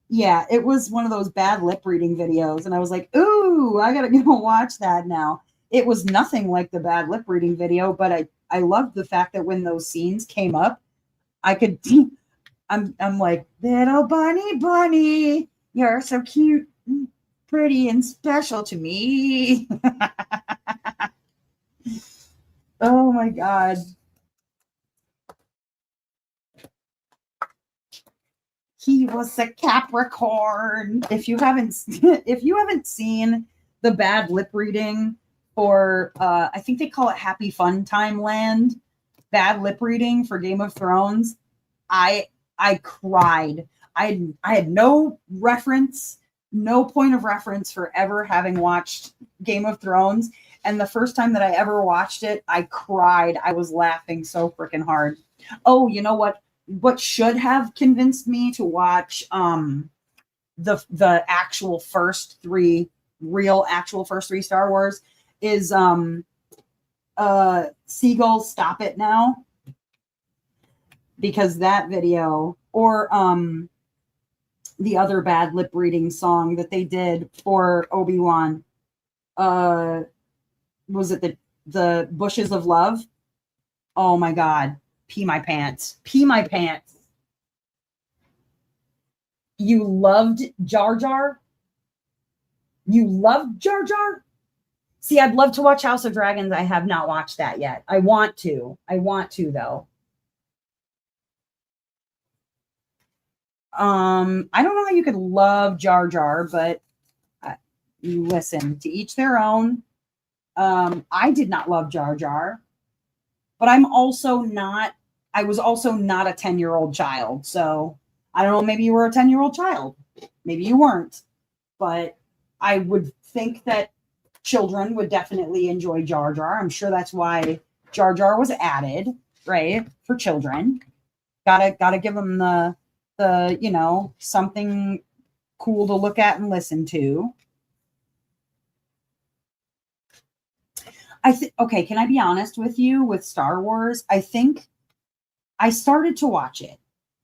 Yeah, it was one of those bad lip reading videos. And I was like, ooh, I got to go watch that now. It was nothing like the bad lip reading video, but I loved the fact that when those scenes came up, I could, I'm like, little bunny, you're so cute, pretty, and special to me. Oh my God. He was a Capricorn. If you haven't seen the bad lip reading for I think they call it Happy Fun Time Land, bad lip reading for Game of Thrones, I cried. I had no reference, no point of reference for ever having watched Game of Thrones. And the first time that I ever watched it, I cried. I was laughing so freaking hard. Oh, you know what? What should have convinced me to watch the actual first three Star Wars is Seagull Stop It Now, because that video, or the other bad lip reading song that they did for Obi-Wan, was it the Bushes of Love? Oh my God. Pee my pants. You loved Jar Jar? You loved Jar Jar? See, I'd love to watch House of Dragons. I have not watched that yet. I want to though. I don't know how you could love Jar Jar, but listen, to each their own. I did not love Jar Jar, but I was also not a 10-year-old child. So I don't know, maybe you were a 10-year-old child. Maybe you weren't. But I would think that children would definitely enjoy Jar Jar. I'm sure that's why Jar Jar was added, right? For children. Gotta give them the something cool to look at and listen to. Okay, can I be honest with you with Star Wars? I think I started to watch it,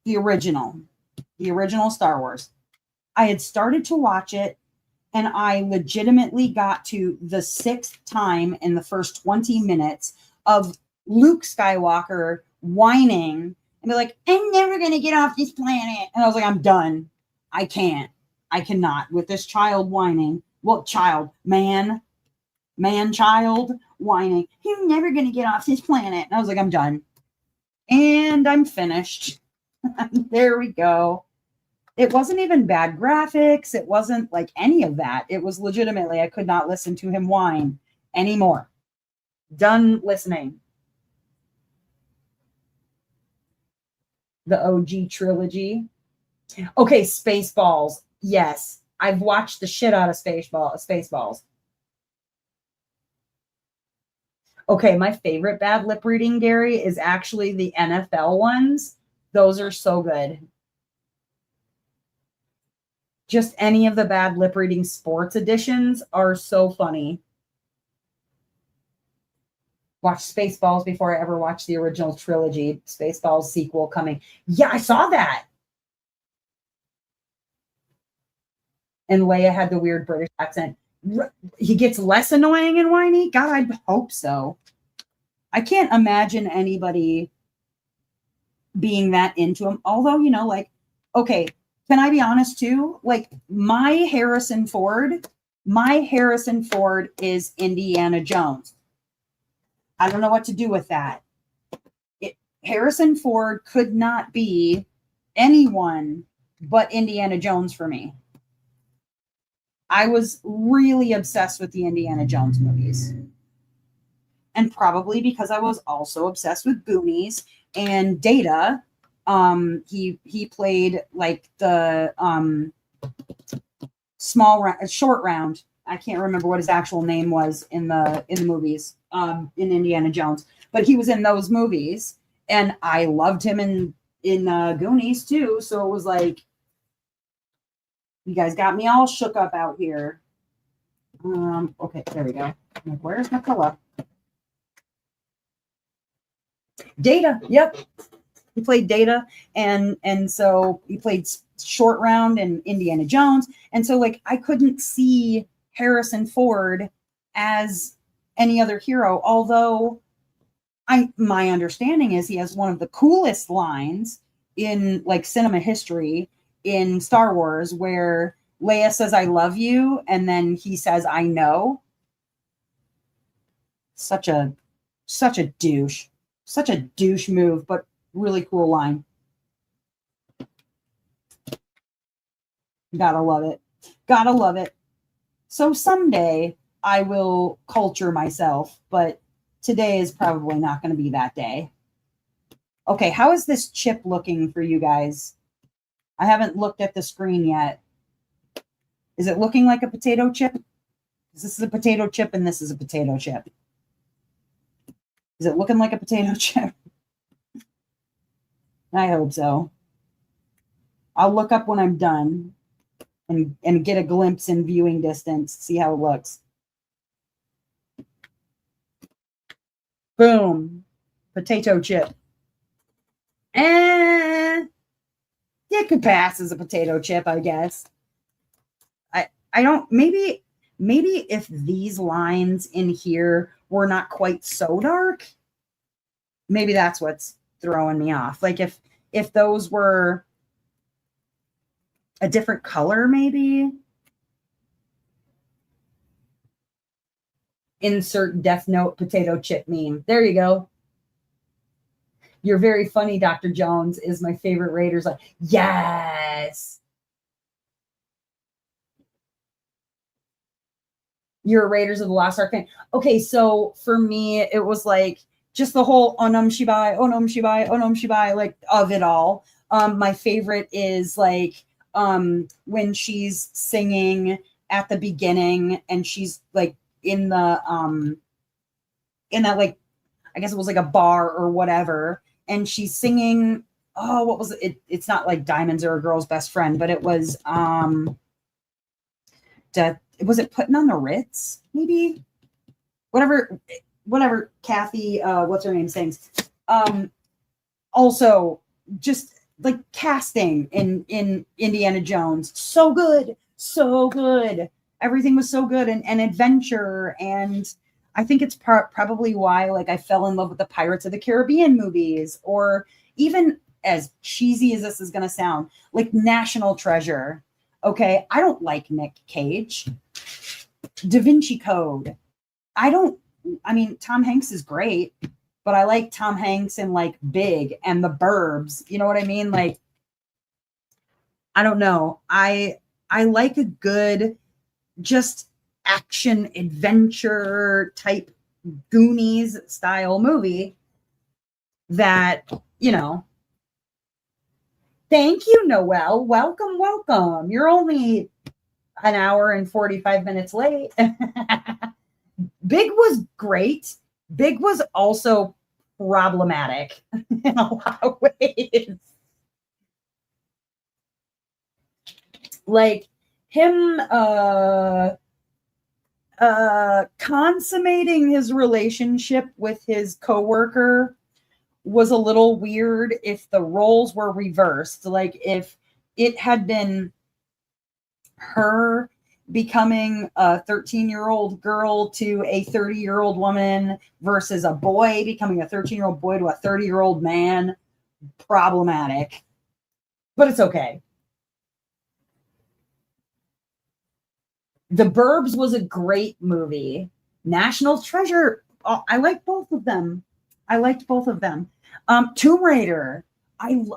the original, the original Star Wars. I had started to watch it, and I legitimately got to the sixth time in the first 20 minutes of Luke Skywalker whining and be like, I'm never going to get off this planet. And I was like, I'm done. I can't. I cannot with this child whining. Well, child whining. You're never going to get off this planet. And I was like, I'm done. And I'm finished. There we go. It wasn't even bad graphics. It wasn't like any of that. It was legitimately, I could not listen to him whine anymore. Done listening. The OG trilogy. Okay, Spaceballs. Yes, I've watched the shit out of Spaceballs. Okay, my favorite bad lip reading, Gary, is actually the NFL ones. Those are so good. Just any of the bad lip reading sports editions are so funny. Watch Spaceballs before I ever watched the original trilogy. Spaceballs sequel coming. Yeah, I saw that. And Leia had the weird British accent. He gets less annoying and whiny? God, I hope so. I can't imagine anybody being that into him. Although, like, okay, can I be honest too? Like my Harrison Ford is Indiana Jones. I don't know what to do with that. Harrison Ford could not be anyone but Indiana Jones for me. I was really obsessed with the Indiana Jones movies. And probably because I was also obsessed with Goonies and Data. He played like the short round. I can't remember what his actual name was in the movies in Indiana Jones, but he was in those movies, and I loved him in Goonies too. So it was like, you guys got me all shook up out here. Okay, there we go. I'm like, where's my color? Data. Yep. He played Data, and so he played short round in Indiana Jones. And so like I couldn't see Harrison Ford as any other hero, although my understanding is he has one of the coolest lines in like cinema history in Star Wars, where Leia says, I love you, and then he says, I know. Such a douche. Such a douche move, but really cool line. Gotta love it. Gotta love it. So someday I will culture myself, but today is probably not going to be that day. Okay, how is this chip looking for you guys? I haven't looked at the screen yet. Is it looking like a potato chip? This is a potato chip and this is a potato chip. Is it looking like a potato chip? I hope so. I'll look up when I'm done and get a glimpse in viewing distance, see how it looks. Boom. Potato chip. And it could pass as a potato chip, I guess. I don't, maybe if these lines in here were not quite so dark, maybe that's what's throwing me off. Like if those were a different color, maybe. Insert Death Note potato chip meme. There you go. You're very funny, Dr. Jones is my favorite Raiders. Like, yes. You're a Raiders of the Lost Ark fan. Okay, so for me, it was like just the whole Onam Shibai, Onam Shibai, Onam Shibai, like of it all. My favorite is like when she's singing at the beginning and she's like in that like, I guess it was like a bar or whatever, and she's singing, oh, what was it? It's not like Diamonds Are a Girl's Best Friend, but it was was it Putting on the Ritz? Maybe whatever Kathy, what's her name, sings. Also, just like casting in Indiana Jones, so good, so good. Everything was so good, and adventure, and I think it's probably why like I fell in love with the Pirates of the Caribbean movies, or even as cheesy as this is going to sound, like National Treasure. Okay, I don't like Nick Cage. Da Vinci Code. I don't. I mean, Tom Hanks is great, but I like Tom Hanks in like Big and The Burbs. You know what I mean? Like, I don't know. I like a good just action adventure type Goonies style movie that, you know. Thank you, Noelle. Welcome, welcome. You're only an hour and 45 minutes late. Big was great. Big was also problematic in a lot of ways. Like him consummating his relationship with his coworker was a little weird if the roles were reversed. Like if it had been her becoming a 13-year-old girl to a 30-year-old woman versus a boy becoming a 13-year-old boy to a 30-year-old man, problematic. But it's okay. The Burbs was a great movie. National Treasure, I like both of them. I liked both of them. Tomb Raider,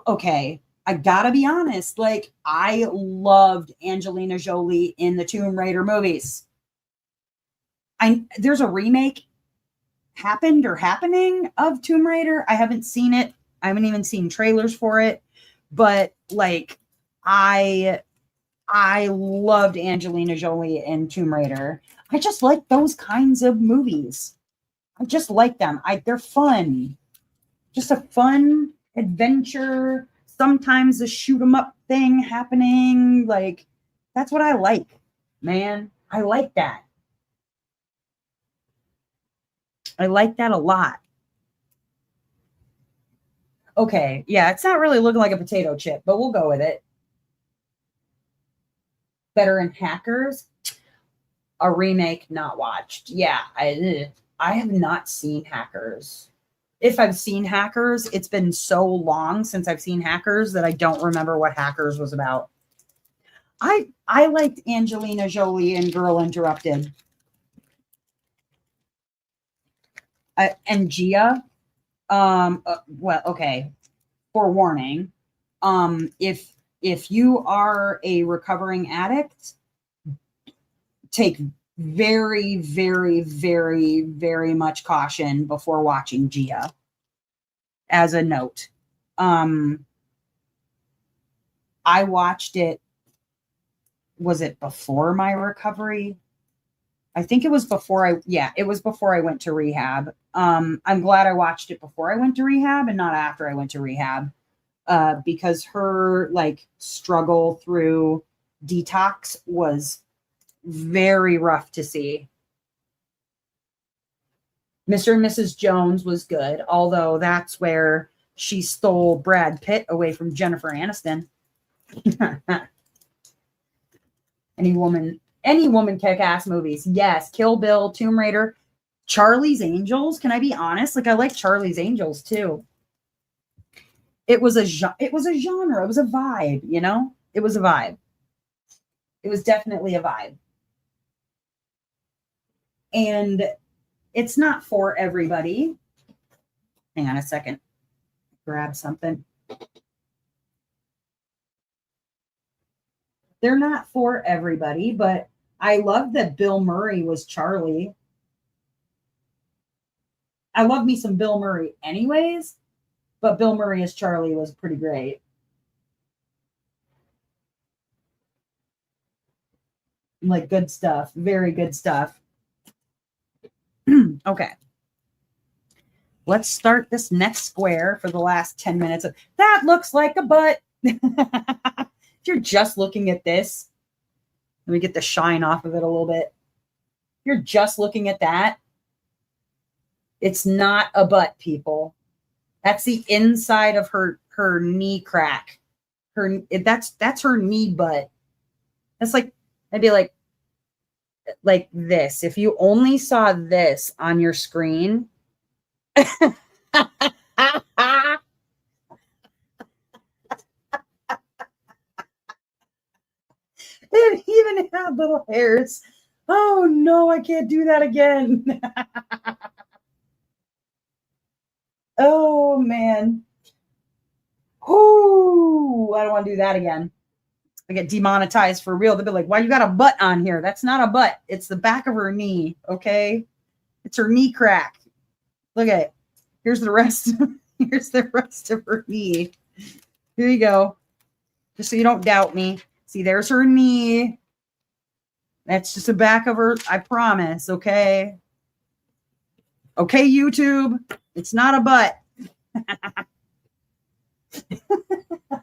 okay, I gotta be honest. Like, I loved Angelina Jolie in the Tomb Raider movies. There's a remake happening of Tomb Raider. I haven't seen it. I haven't even seen trailers for it. But like, I loved Angelina Jolie in Tomb Raider. I just like those kinds of movies. I just like them. They're fun. Just a fun adventure. Sometimes a shoot 'em up thing happening. Like, that's what I like, man. I like that. I like that a lot. Okay, yeah, it's not really looking like a potato chip, but we'll go with it. Better in Hackers, a remake not watched. Yeah, I have not seen Hackers. If I've seen Hackers, it's been so long since I've seen Hackers that I don't remember what Hackers was about. I liked Angelina Jolie in Girl Interrupted. And Gia, well, okay, forewarning, if you are a recovering addict, take very, very, very, very much caution before watching Gia. As a note, I watched it. Was it before my recovery? I think it was before it was before I went to rehab. I'm glad I watched it before I went to rehab and not after I went to rehab. Because her like struggle through detox was very rough to see. Mr. and Mrs. Jones was good, although that's where she stole Brad Pitt away from Jennifer Aniston. Any woman kick-ass movies. Yes, Kill Bill, Tomb Raider, Charlie's Angels. Can I be honest? Like, I like Charlie's Angels too. It was a genre. It was a vibe, you know? It was a vibe. It was definitely a vibe. And it's not for everybody. Hang on a second. Grab something. They're not for everybody, but I love that Bill Murray was Charlie. I love me some Bill Murray anyways, but Bill Murray as Charlie was pretty great. Like, good stuff. Very good stuff. Okay. Let's start this next square for the last 10 minutes. That looks like a butt. If you're just looking at this, let me get the shine off of it a little bit. If you're just looking at that, it's not a butt, people. That's the inside of her her knee crack. That's her knee butt. That's like, I'd be like this. If you only saw this on your screen. It even had little hairs. Oh no, I can't do that again. Oh man. Oh, I don't want to do that again. I get demonetized for real. They'll be like, why you got a butt on here? That's not a butt. It's the back of her knee. Okay. It's her knee crack. Look at it. Here's the rest. Here's the rest of her knee. Here you go. Just so you don't doubt me. See, there's her knee. That's just the back of her. I promise. Okay. Okay, YouTube. It's not a butt.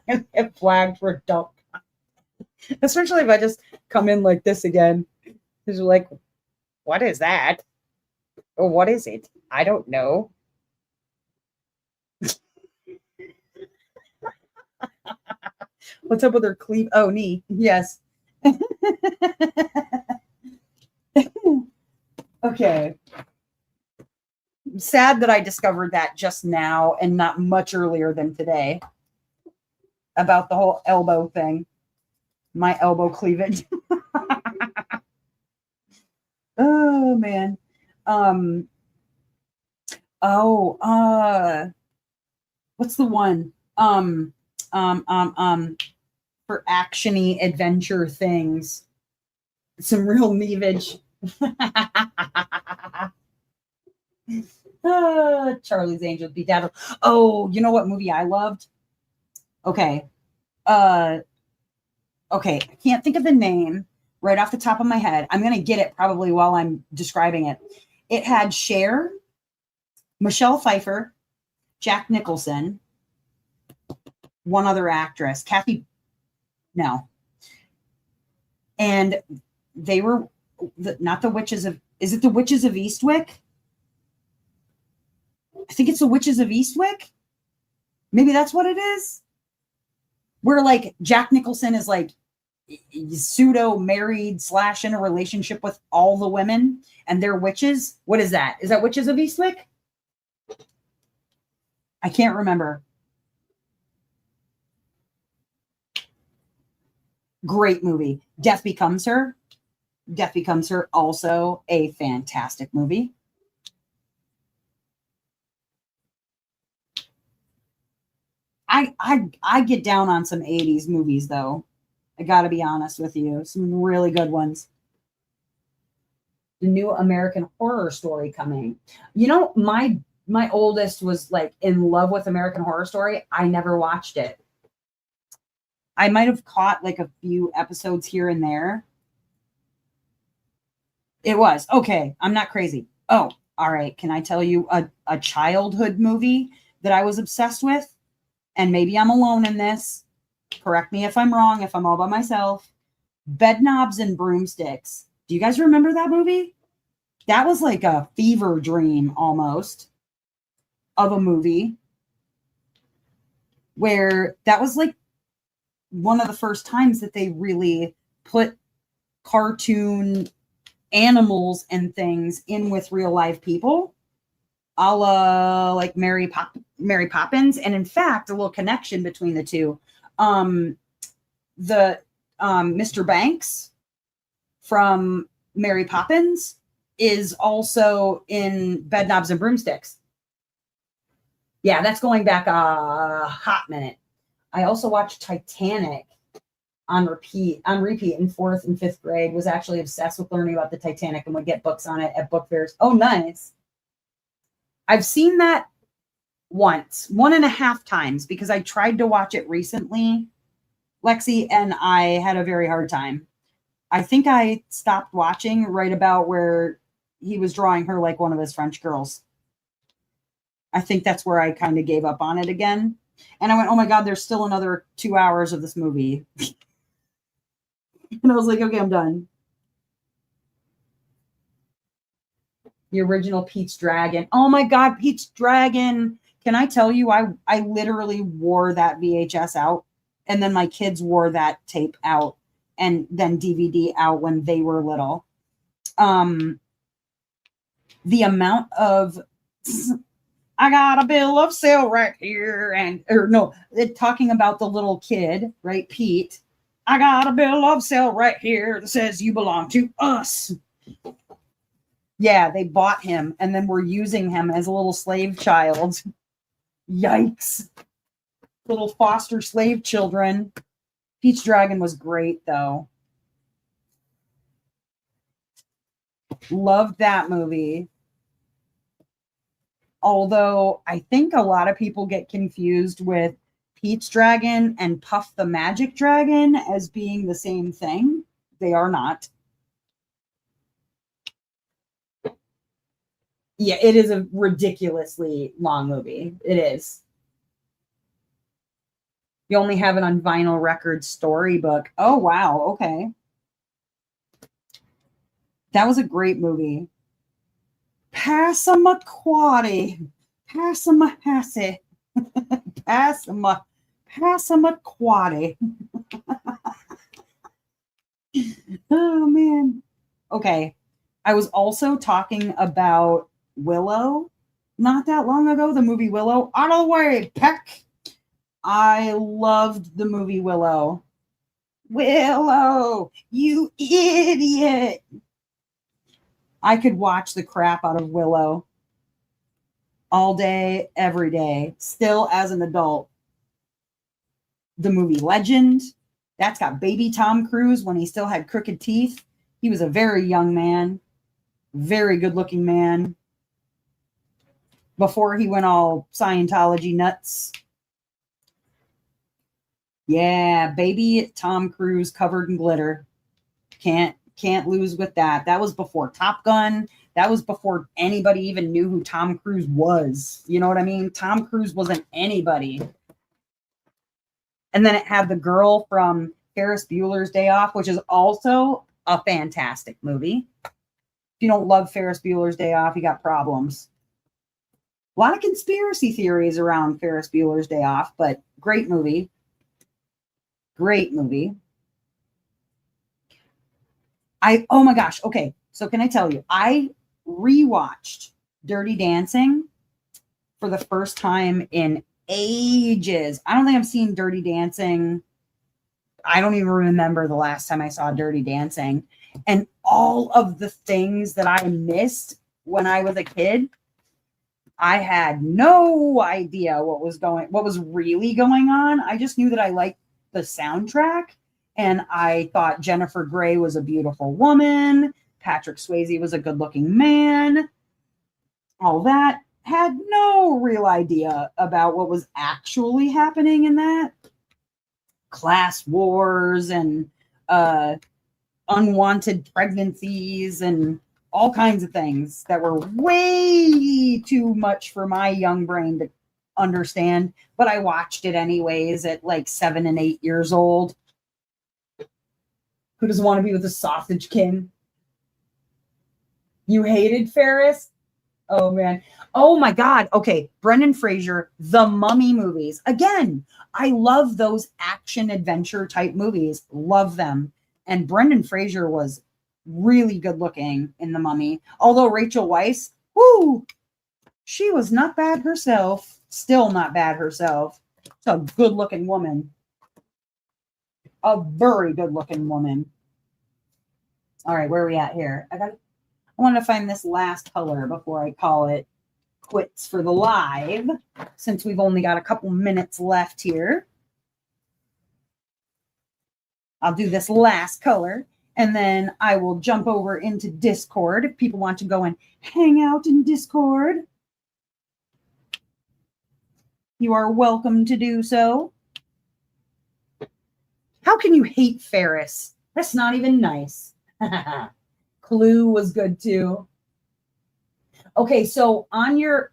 I get flagged for adult. Especially if I just come in like this again. Because you're like, what is that? Or what is it? I don't know. What's up with her cleave? Oh, knee. Yes. Okay. Sad that I discovered that just now and not much earlier than today about the whole elbow thing. My elbow cleavage. Oh man. What's the one? For actiony adventure things. Some real meavage. Charlie's Angels Bedazzled. Oh, you know what movie I loved? Okay. Okay, I can't think of the name right off the top of my head. I'm going to get it probably while I'm describing it. It had Cher, Michelle Pfeiffer, Jack Nicholson, one other actress, Kathy. No. And they were not the witches of, is it the Witches of Eastwick? I think it's the Witches of Eastwick. Maybe that's what it is. Where like Jack Nicholson is like pseudo married / in a relationship with all the women and they're witches. What is that? Is that Witches of Eastwick? I can't remember. Great movie. Death Becomes Her. Death Becomes Her, also a fantastic movie. I get down on some 80s movies though. I got to be honest with you. Some really good ones. The new American Horror Story coming. You know, my oldest was like in love with American Horror Story. I never watched it. I might have caught like a few episodes here and there. It was. Okay, I'm not crazy. Oh, all right. Can I tell you a childhood movie that I was obsessed with? And maybe I'm alone in this. Correct me if I'm wrong, if I'm all by myself. Bedknobs and Broomsticks. Do you guys remember that movie? That was like a fever dream almost of a movie where that was like one of the first times that they really put cartoon animals and things in with real life people, a la like Mary Poppins. And in fact, a little connection between the two. Mr. Banks from Mary Poppins is also in Bedknobs and Broomsticks. Yeah, that's going back a hot minute. I also watched Titanic on repeat in 4th and 5th grade. Was actually obsessed with learning about the Titanic and would get books on it at book fairs. Oh, nice. I've seen that once, 1.5 times, because I tried to watch it recently, Lexi, and I had a very hard time. I think I stopped watching right about where he was drawing her like one of his French girls. I think that's where I kind of gave up on it again. And I went, oh my God, there's still another 2 hours of this movie. And I was like, okay, I'm done. The original Pete's Dragon. Oh my God, Pete's Dragon. Can I tell you, I literally wore that VHS out, and then my kids wore that tape out, and then DVD out when they were little. The amount of I got a bill of sale right here, and or no, talking about the little kid, right, Pete. I got a bill of sale right here that says you belong to us. Yeah, they bought him and then were using him as a little slave child. Yikes. Little foster slave children. Pete's Dragon was great, though. Loved that movie. Although I think a lot of people get confused with Pete's Dragon and Puff the Magic Dragon as being the same thing. They are not. Yeah, it is a ridiculously long movie. It is. You only have it on vinyl record storybook. Oh, wow. Okay. That was a great movie. Passamaquoddy. Passamaquoddy. Passamaquoddy. Oh, man. Okay. I was also talking about Willow not that long ago, the movie Willow. Out of the way, Peck. I loved the movie Willow. Willow, you idiot. I could watch the crap out of Willow all day, every day, still as an adult. The movie Legend, that's got baby Tom Cruise when he still had crooked teeth. He was a very young man, very good looking man, before he went all Scientology nuts. Yeah, baby Tom Cruise covered in glitter. Can't lose with that. That was before Top Gun. That was before anybody even knew who Tom Cruise was. You know what I mean? Tom Cruise wasn't anybody. And then it had the girl from Ferris Bueller's Day Off, which is also a fantastic movie. If you don't love Ferris Bueller's Day Off, you got problems. A lot of conspiracy theories around Ferris Bueller's Day Off, but great movie. Great movie. Oh my gosh. Okay. So can I tell you, I rewatched Dirty Dancing for the first time in ages. I don't think I've seen Dirty Dancing. I don't even remember the last time I saw Dirty Dancing. And all of the things that I missed when I was a kid, I had no idea what was really going on. I just knew that I liked the soundtrack, and I thought Jennifer Grey was a beautiful woman. Patrick Swayze was a good-looking man. All that. Had no real idea about what was actually happening in that. Class wars and unwanted pregnancies and all kinds of things that were way too much for my young brain to understand, but I watched it anyways at like 7 and 8 years old. Who doesn't want to be with the Sausage King? You hated Ferris? Oh man. Oh my God. Okay. Brendan Fraser, the Mummy movies. Again, I love those action adventure type movies. Love them. And Brendan Fraser was really good looking in The Mummy. Although Rachel Weisz, whoo, she was not bad herself. Still not bad herself. She's a good looking woman. A very good looking woman. All right, where are we at here? I want to find this last color before I call it quits for the live, since we've only got a couple minutes left here. I'll do this last color, and then I will jump over into Discord if people want to go and hang out in Discord. You are welcome to do so. How can you hate Ferris? That's not even nice. Clue was good too. Okay, so on your,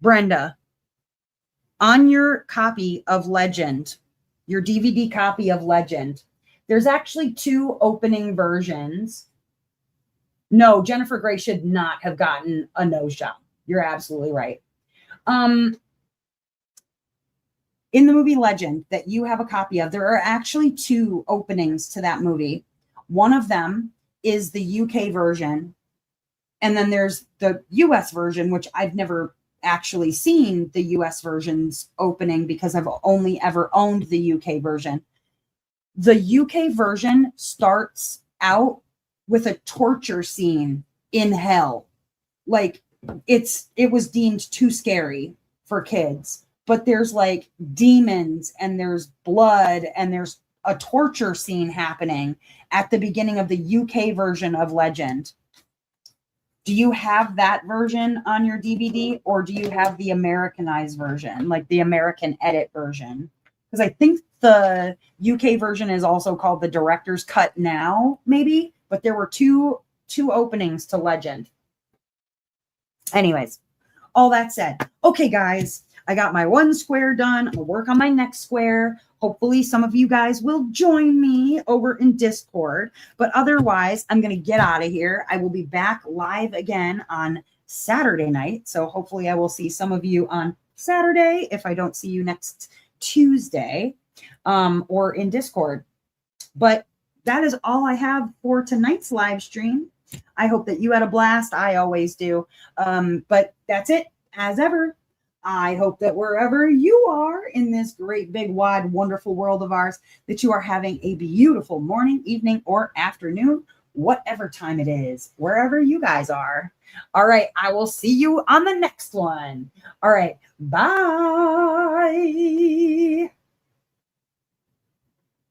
Brenda, on your copy of Legend, your DVD copy of Legend, there's actually 2 opening versions. No, Jennifer Grey should not have gotten a nose job. You're absolutely right. in the movie Legend that you have a copy of, there are actually two openings to that movie. One of them is the UK version, and then there's the US version, which I've never actually seen the US version's opening because I've only ever owned the UK version. The UK version starts out with a torture scene in hell. Like it was deemed too scary for kids, but there's like demons and there's blood and there's a torture scene happening at the beginning of the UK version of Legend. Do you have that version on your DVD, or do you have the Americanized version, like the American edit version? Because I think the UK version is also called the director's cut now, maybe, but there were two openings to Legend. Anyways, all that said, okay, guys, I got my one square done. I'll work on my next square. Hopefully some of you guys will join me over in Discord, but otherwise I'm going to get out of here. I will be back live again on Saturday night. So hopefully I will see some of you on Saturday if I don't see you next Tuesday, or in Discord. But that is all I have for tonight's live stream. I hope that you had a blast. I always do. But that's it. As ever, I hope that wherever you are in this great, big, wide, wonderful world of ours, that you are having a beautiful morning, evening, or afternoon, whatever time it is, wherever you guys are. All right. I will see you on the next one. All right. Bye.